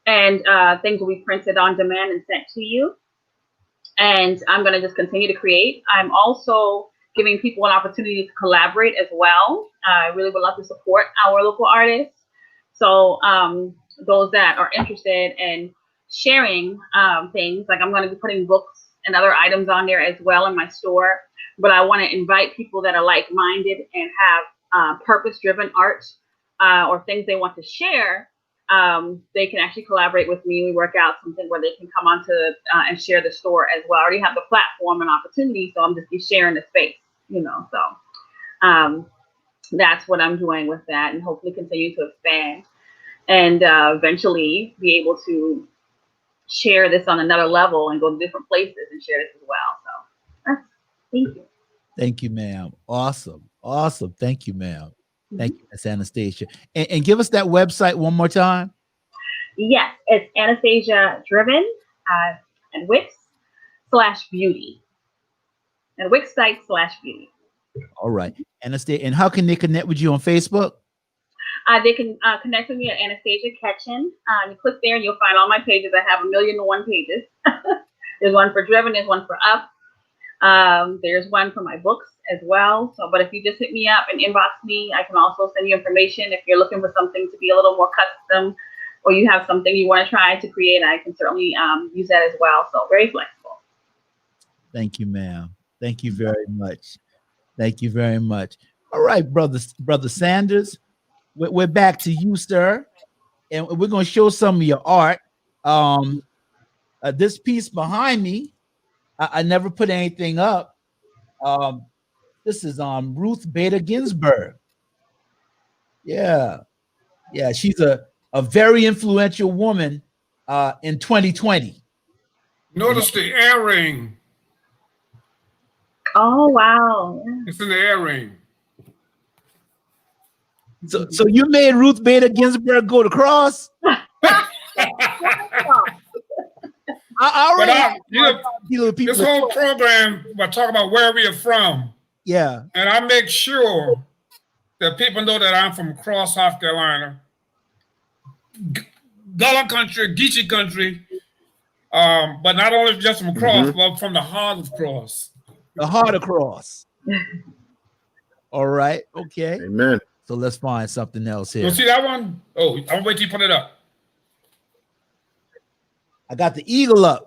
and things will be printed on demand and sent to you. And I'm going to just continue to create. I'm also giving people an opportunity to collaborate as well. I really would love to support our local artists. So those that are interested in sharing things, like I'm going to be putting books and other items on there as well in my store. But I want to invite people that are like-minded and have purpose-driven art or things they want to share. They can actually collaborate with me. We work out something where they can come onto and share the store as well. I already have the platform and opportunity, so I'm just sharing the space, So that's what I'm doing with that, and hopefully continue to expand and eventually be able to share this on another level and go to different places and share this as well. So thank you. Thank you, ma'am. Awesome. Awesome. Thank you, ma'am. Thank you, Miss Anastasia. And give us that website one more time. Yes, it's Anastasia Driven and Wix/beauty. And Wix site/beauty. All right. Anastasia, and how can they connect with you on Facebook? They can connect with me at Anastatia KETCHEN. You click there and you'll find all my pages. I have 1,000,001 pages. There's one for Driven, there's one for Up. There's one for my books as well. So, but if you just hit me up and inbox me, I can also send you information. If you're looking for something to be a little more custom, or you have something you want to try to create, I can certainly use that as well. So very flexible. Thank you, ma'am. Thank you very much. Thank you very much. All right, brother Sanders, we're back to you, sir, and we're going to show some of your art. This piece behind me, I never put anything up. This is Ruth Bader Ginsburg. Yeah, she's a very influential woman in 2020. Notice the earring. Oh, wow. It's in the earring. So you made Ruth Bader Ginsburg go to cross? This whole program, we're talking about where we are from. Yeah. And I make sure that people know that I'm from Cross, South Carolina. Gullah country, Gichi country. But not only just from Cross, but from the heart of Cross. The heart of Cross. All right. Okay. Amen. So let's find something else here. You see that one? Oh, I'm gonna wait till you put it up. I got the eagle up.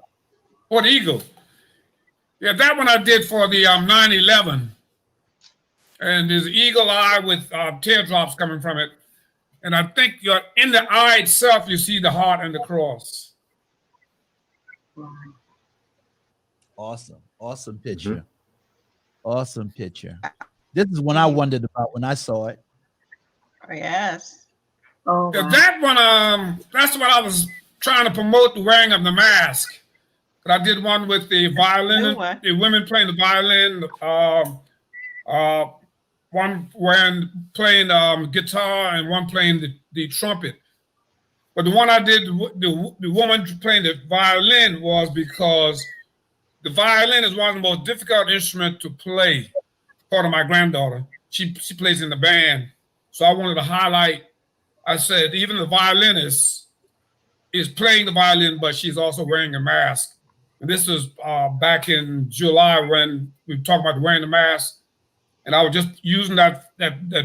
Oh, the eagle. Yeah, that one I did for the 9/11. And there's an eagle eye with teardrops coming from it. And I think you're in the eye itself, you see the heart and the cross. Awesome. Awesome picture. Awesome picture. This is one I wondered about when I saw it. Yes. Oh, wow. That one, that's what I was trying to promote, the wearing of the mask. But I did one with the violin, the women playing the violin, one playing guitar and one playing the trumpet. But the one I did, the woman playing the violin was because the violin is one of the most difficult instruments to play. Part of my granddaughter, she plays in the band. So I wanted to highlight I said, even the violinist is playing the violin, but she's also wearing a mask. And this was back in July when we talked about wearing the mask. And I was just using that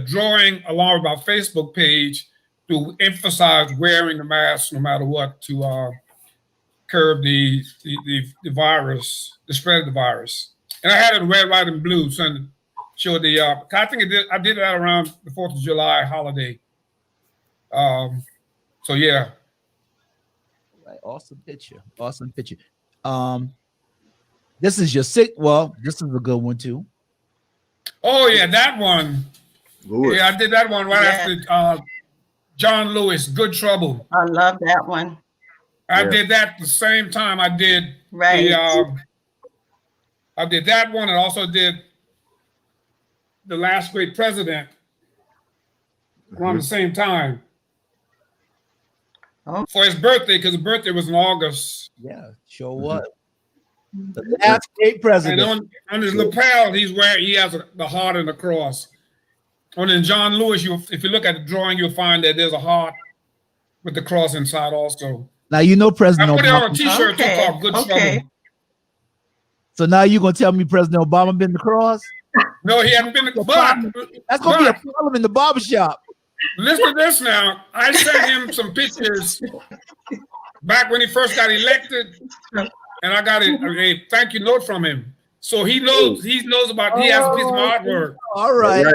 drawing along with my Facebook page to emphasize wearing the mask no matter what, to curb the virus, the spread of the virus. And I had it red, white, and blue, so show the. I think I did that around the 4th of July holiday. So yeah. Right, awesome picture. Awesome picture. This is your sick. Well, this is a good one too. Oh yeah, that one. Lewis. Yeah, I did that one right after John Lewis, Good Trouble. I love that one. I did that the same time I did I did that one and also did The Last Great President around the same time. For his birthday, because his birthday was in August. Yeah, sure was. The Last Great President. And on his lapel, he has the heart and the cross. And in John Lewis, if you look at the drawing, you'll find that there's a heart with the cross inside also. Now you know President Obama. I put it on a T-shirt too called Good Trouble. So now you're gonna tell me President Obama been to the cross? No, he hasn't been to the That's gonna be a problem in the barbershop. Listen to this now. I sent him some pictures back when he first got elected, and I got a thank you note from him. So he knows about. He has a piece of my artwork. All right.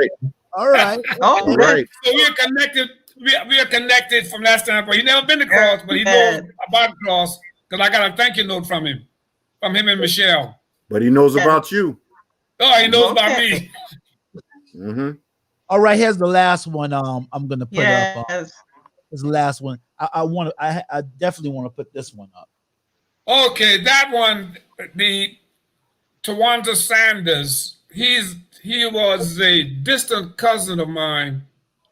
All right. All right. So we are connected. We are connected from that standpoint. He never been to the cross, but he knows about the cross because I got a thank you note from him and Michelle. But he knows about you. Oh, he knows about me. All right, here's the last one. I'm gonna put up. This is the last one. I definitely want to put this one up. Okay, that one, the Tawanda Sanders. He was a distant cousin of mine.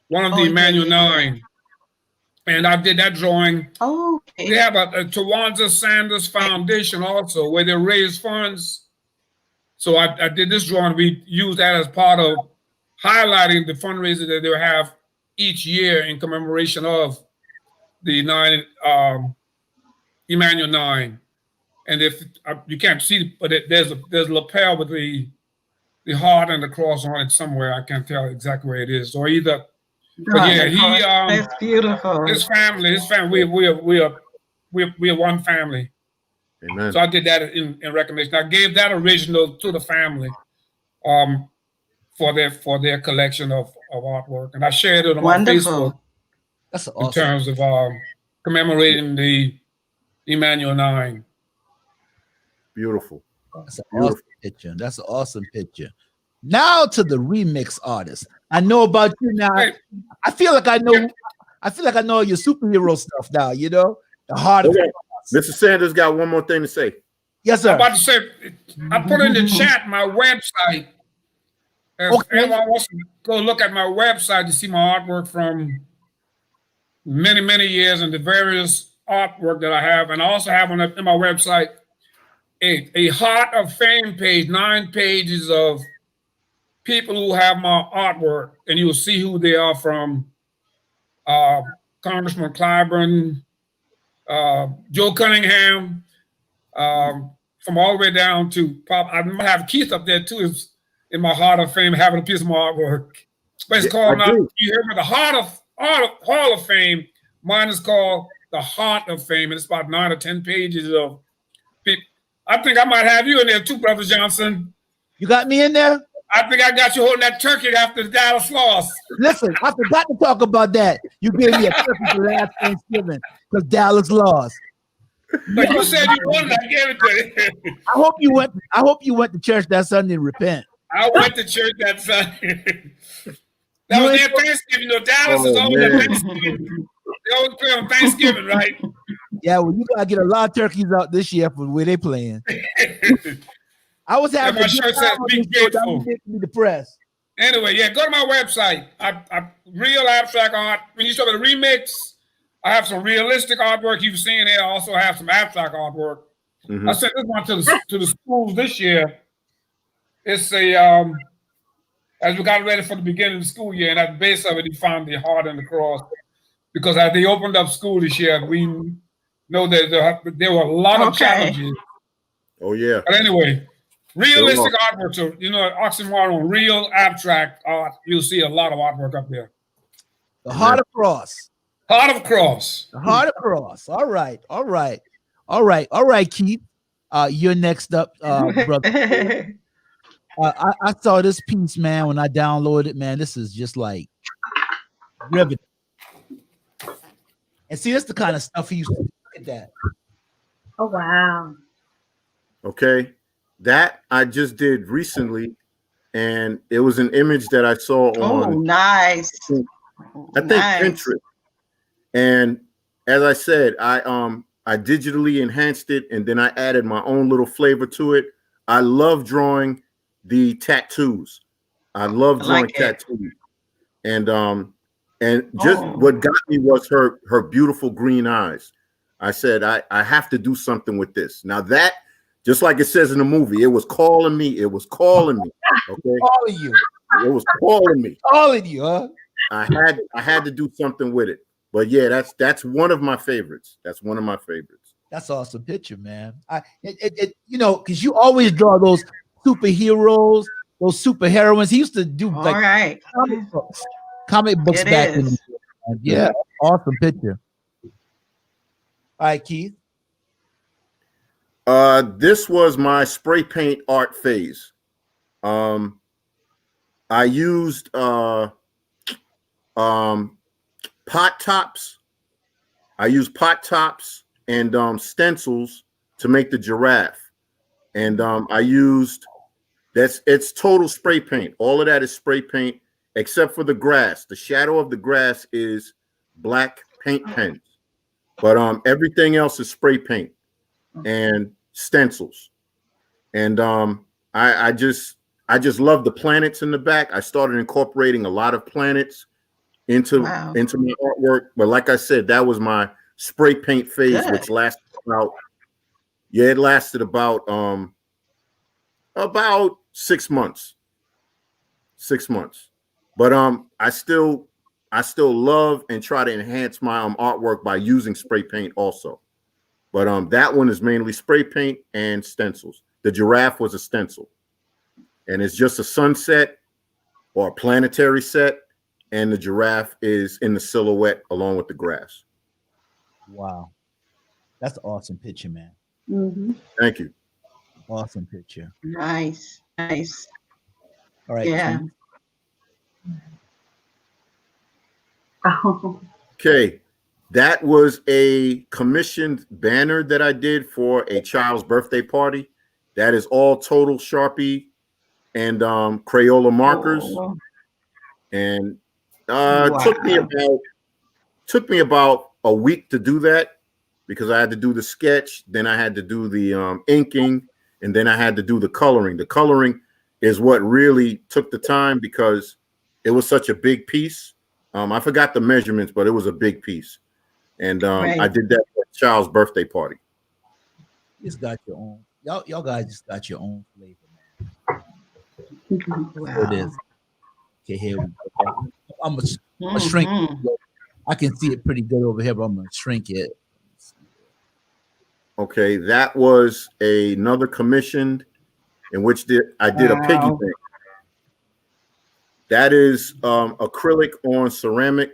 One of the Emmanuel Nine. And I did that drawing. Oh, okay. They have a Tawanda Sanders Foundation also where they raise funds. So I did this drawing. We used that as part of highlighting the fundraiser that they have each year in commemoration of the Emmanuel Nine. And if you can't see, but there's a lapel with the heart and the cross on it somewhere. I can't tell exactly where it is. Or either. But yeah, that's beautiful. His family, we are one family. Amen. So I did that in recognition. I gave that original to the family, for their collection of artwork, and I shared it on my Facebook. That's awesome. In terms of commemorating the Emmanuel Nine. Beautiful. That's an awesome picture. That's an awesome picture. Now to the remix artist. I know about you now. I feel like I know your superhero stuff now. You know the heart. Okay. Mr. Sanders got one more thing to say. Yes, sir. I'm about to say, I put in the chat my website. If anyone wants to go look at my website to see my artwork from many, many years and the various artwork that I have, and I also have on my website a Heart of Fame page, 9 pages of people who have my artwork, and you will see who they are from Congressman Clyburn, Joe Cunningham, from all the way down to I might have Keith up there too, is in my Heart of Fame, having a piece of my artwork. But it's called you hear me, the Hall of Fame. Mine is called the Heart of Fame, and it's about 9 or 10 pages of people. I think I might have you in there too, Brother Johnson. You got me in there? I think I got you holding that turkey after the Dallas loss. Listen, I forgot to talk about that. You gave me a turkey for last Thanksgiving because Dallas lost. But you said you wanted, I gave it to you. I hope you went to church that Sunday and repent. I went to church that Sunday. That was their Thanksgiving. You know, Dallas is always at Thanksgiving. They always play on Thanksgiving, right? Yeah, well, you gotta get a lot of turkeys out this year for where they playing. I was having my shirt says be grateful. Be depressed. Anyway, yeah, go to my website. I real abstract art. When you talk about the remix, I have some realistic artwork you've seen there. I also have some abstract artwork. I sent this one to the schools this year. It's a as we got ready for the beginning of the school year, and at the base of it, you found the heart and the cross. because as they opened up school this year, we know that there were a lot of challenges. Oh yeah. But anyway, realistic artwork. So oxymoron, real abstract art. You'll see a lot of artwork up there. The Heart of Cross. Heart of Cross. The Heart of Cross. All right. Keith. You're next up, brother. I saw this piece, man, when I downloaded it, man. This is just like riveting. And see, that's the kind of stuff he used to do. Look at that. Oh, wow. Okay. That I just did recently, and it was an image that I saw on nice. I think Pinterest. And as I said, I digitally enhanced it, and then I added my own little flavor to it. I love drawing the tattoos. I love drawing tattoos. And just what got me was her beautiful green eyes. I said, I have to do something with this. Now that, just like it says in the movie, it was calling me. It was calling me. Okay. Calling you. It was calling me. Calling you, huh? I had to do something with it. But yeah, that's one of my favorites. That's one of my favorites. That's an awesome picture, man. You know, because you always draw those superheroes, those superheroines. He used to do like comic books back in the day. Yeah, awesome picture. All right, Keith. This was my spray paint art phase. I used pot tops. I used pot tops and stencils to make the giraffe. And I used it's total spray paint. All of that is spray paint except for the grass. The shadow of the grass is black paint pens. But everything else is spray paint and stencils. And I just love the planets in the back. I started incorporating a lot of planets into my artwork. But like I said, that was my spray paint phase, which lasted about it lasted about 6 months. 6 months. But I still love and try to enhance my artwork by using spray paint also. But that one is mainly spray paint and stencils. The giraffe was a stencil. And it's just a sunset or a planetary set, and the giraffe is in the silhouette along with the grass. Wow. That's an awesome picture, man. Mm-hmm. Thank you. Awesome picture. Nice. All right. Yeah. Okay. That was a commissioned banner that I did for a child's birthday party. That is all total Sharpie and Crayola markers. And took me about a week to do that because I had to do the sketch, then I had to do the inking, and then I had to do the coloring. The coloring is what really took the time because it was such a big piece. I forgot the measurements, but it was a big piece. And I did that for a child's birthday party. You just got your own. Y'all guys just got your own flavor, man. Wow. It is. Okay, here we go. I'm gonna shrink it. I can see it pretty good over here, but I'm gonna shrink it. Okay, that was another commissioned in which I did a piggy bank. That is acrylic on ceramic.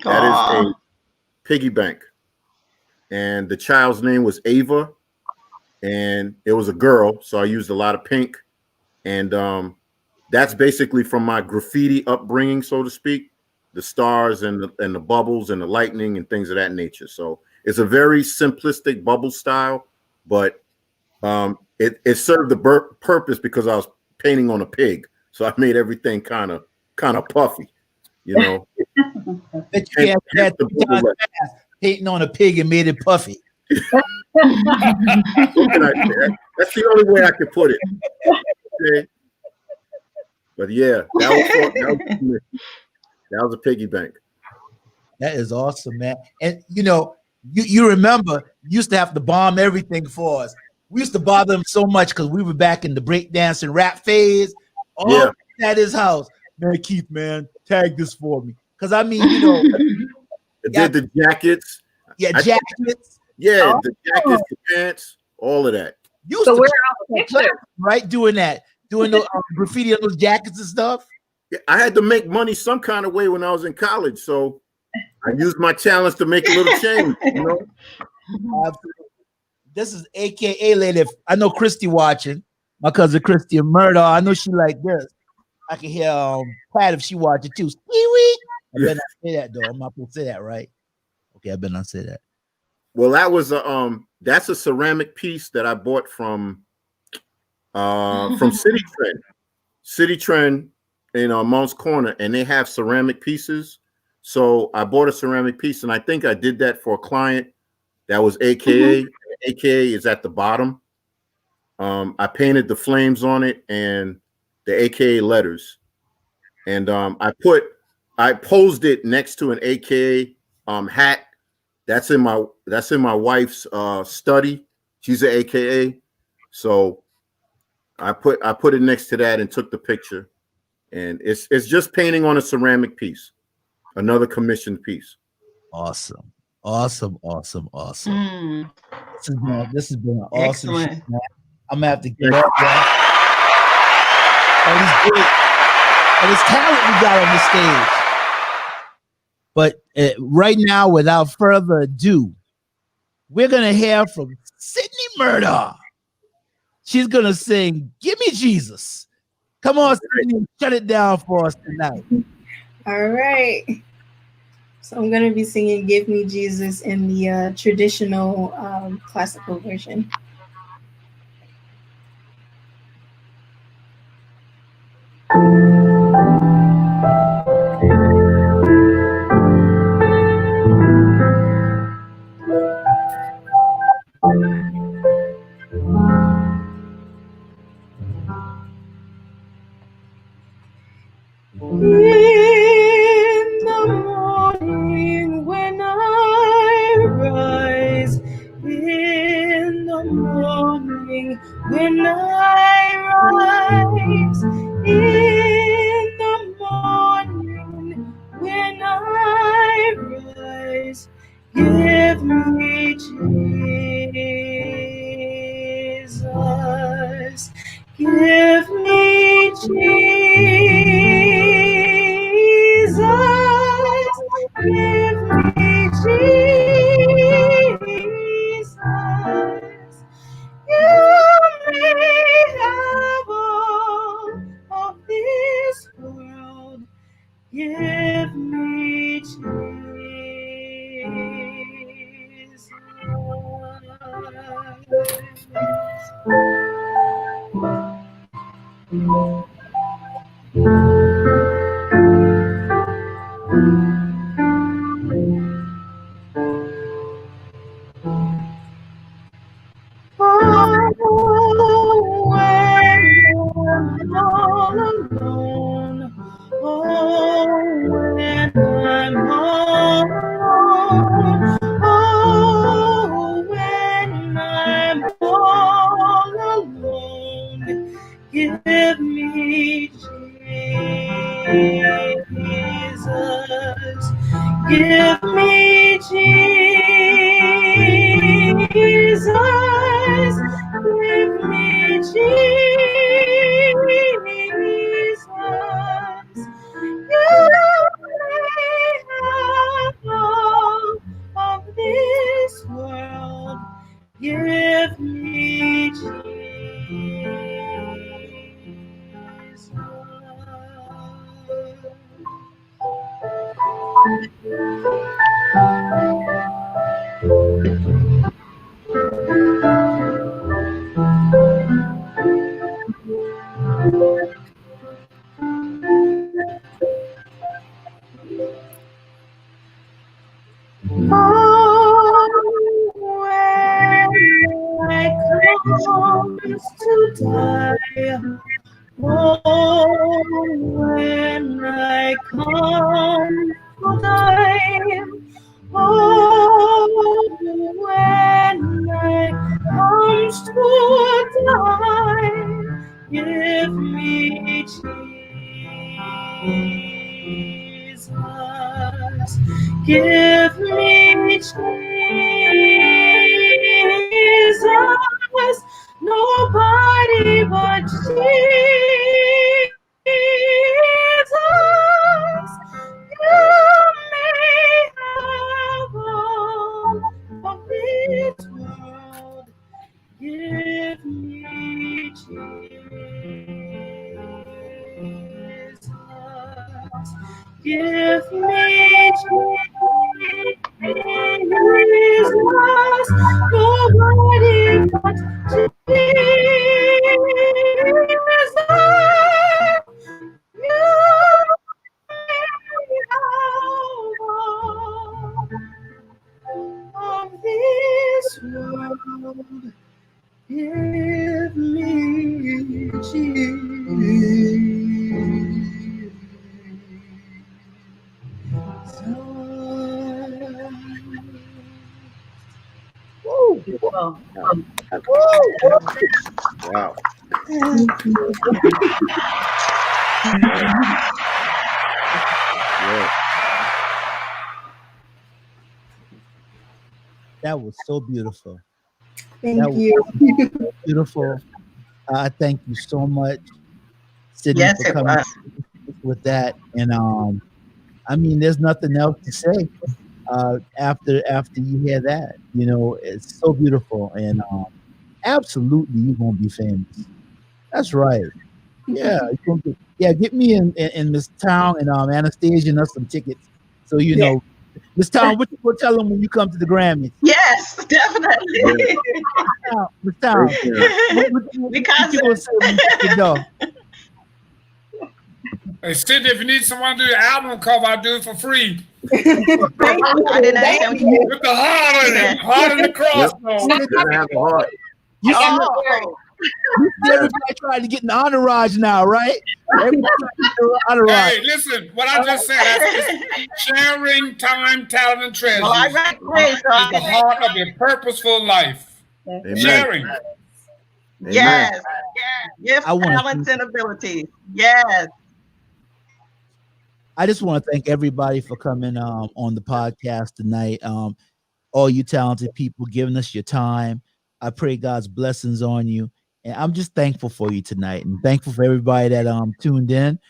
That is a piggy bank. And the child's name was Ava. And it was a girl, so I used a lot of pink. And that's basically from my graffiti upbringing, so to speak. The stars and the bubbles and the lightning and things of that nature. So it's a very simplistic bubble style, but it served the purpose because I was painting on a pig. So I made everything kind of puffy, you know. Painting on a pig and made it puffy. That's the only way I could put it. Okay. But yeah, that was a piggy bank. That is awesome, man. And you know, you remember you used to have to bomb everything for us. We used to bother him so much because we were back in the breakdance and rap phase. At his house. Man, Keith, man, tag this for me. Because I mean, you know, I did the jackets. Yeah, I- jackets. Yeah, the jackets, the pants, all of that. Used So to where are all the pictures? right? Doing that, doing the graffiti on those jackets and stuff. Yeah, I had to make money some kind of way when I was in college, so I used my talents to make a little change. You know, This is AKA lady. I know Christy watching. My cousin Christy and Murdaugh. I know she like this. I can hear Pat if she watching too. Wee. I better not say that though. I'm not gonna say that, right? Okay, I better not say that. well, that was a that's a ceramic piece that I bought from City Trend. City Trend in Mounts Corner, and they have ceramic pieces. So I bought a ceramic piece, and I think I did that for a client that was AKA. AKA is at the bottom. I painted the flames on it and the AKA letters, and I posed it next to an AKA hat. That's in my wife's study. She's an AKA, so I put it next to that and took the picture. And it's just painting on a ceramic piece, another commissioned piece. Awesome. Mm. This has been an awesome show, Excellent. man. I'm gonna have to get up, y'all. And it's talent we got on the stage. But right now, without further ado, we're gonna hear from Sydney Murdaugh. She's gonna sing "Give Me Jesus." Come on, Sydney, shut it down for us tonight. All right. So I'm going to be singing Give Me Jesus in the traditional classical version. In the morning when I rise, in the morning when I rise, in the morning when I rise, give me Jesus, give me Jesus, give me Jesus. You may have all of this world, give me Jesus. Oh, when I'm all alone, oh, when I'm all alone, oh, when I'm all alone, give me Jesus, give me Jesus, give me Jesus. You may have all of this world, give me Jesus. Oh, when I comes to die, oh, when I come to die, oh, when I comes to die, give me Jesus, Give me Jesus, nobody but Jesus. You may have all of this world. Give me Jesus. Give me Jesus. Nobody but Jesus. You of this world. Give me Beautiful. Wow. Yeah. That was so beautiful. Thank you. Beautiful. I thank you so much, Sydney, Yes, for it coming was. with that. And I mean, there's nothing else to say after you hear that. You know, it's so beautiful, and absolutely, you're gonna be famous. That's right. Yeah, get me in Miss Town and Anastasia and us some tickets. So you know, Miss Town, what you gonna tell them when you come to the Grammys? Yes, definitely. Miss Town, Because you gonna say when you get the door? Hey, Sydney, if you need someone to do the album cover, I'll do it for free. I didn't understand what you With the heart in it, heart in the crossbones. Gotta have a heart. You see, Oh, everybody trying to get an entourage now, right? Everybody trying to get an entourage. Hey, listen, what I just said, that's sharing time, talent, and treasures well, I read praise, is the heart of a purposeful life. Amen. Sharing. Yes. Gifts, I wanna talents, and abilities. Yes. I just want to thank everybody for coming on the podcast tonight. All you talented people giving us your time. I pray God's blessings on you. And I'm just thankful for you tonight and thankful for everybody that tuned in.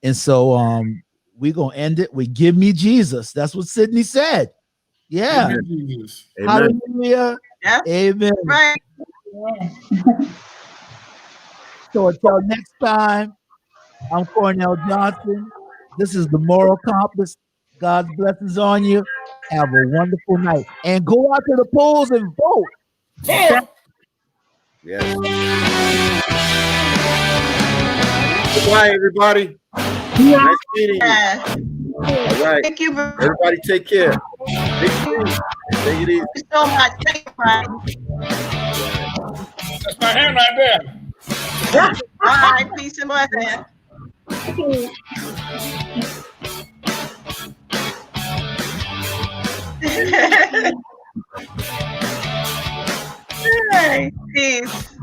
And so we're gonna end it with Give Me Jesus. That's what Sydney said. Yeah. Amen. Hallelujah. Yes. Amen. Right. So until next time, I'm Cornell Johnson. This is the Moral Compass. God's blessings on you. Have a wonderful night. And go out to the polls and vote. Vote. Yes. Goodbye, everybody. Nice meeting you. Yes. All right. Thank you very Everybody take care. Take it easy. Take it easy. so much. Thank you, Brian. That's my hand right there. All right. Peace and blessings. Hey, peace.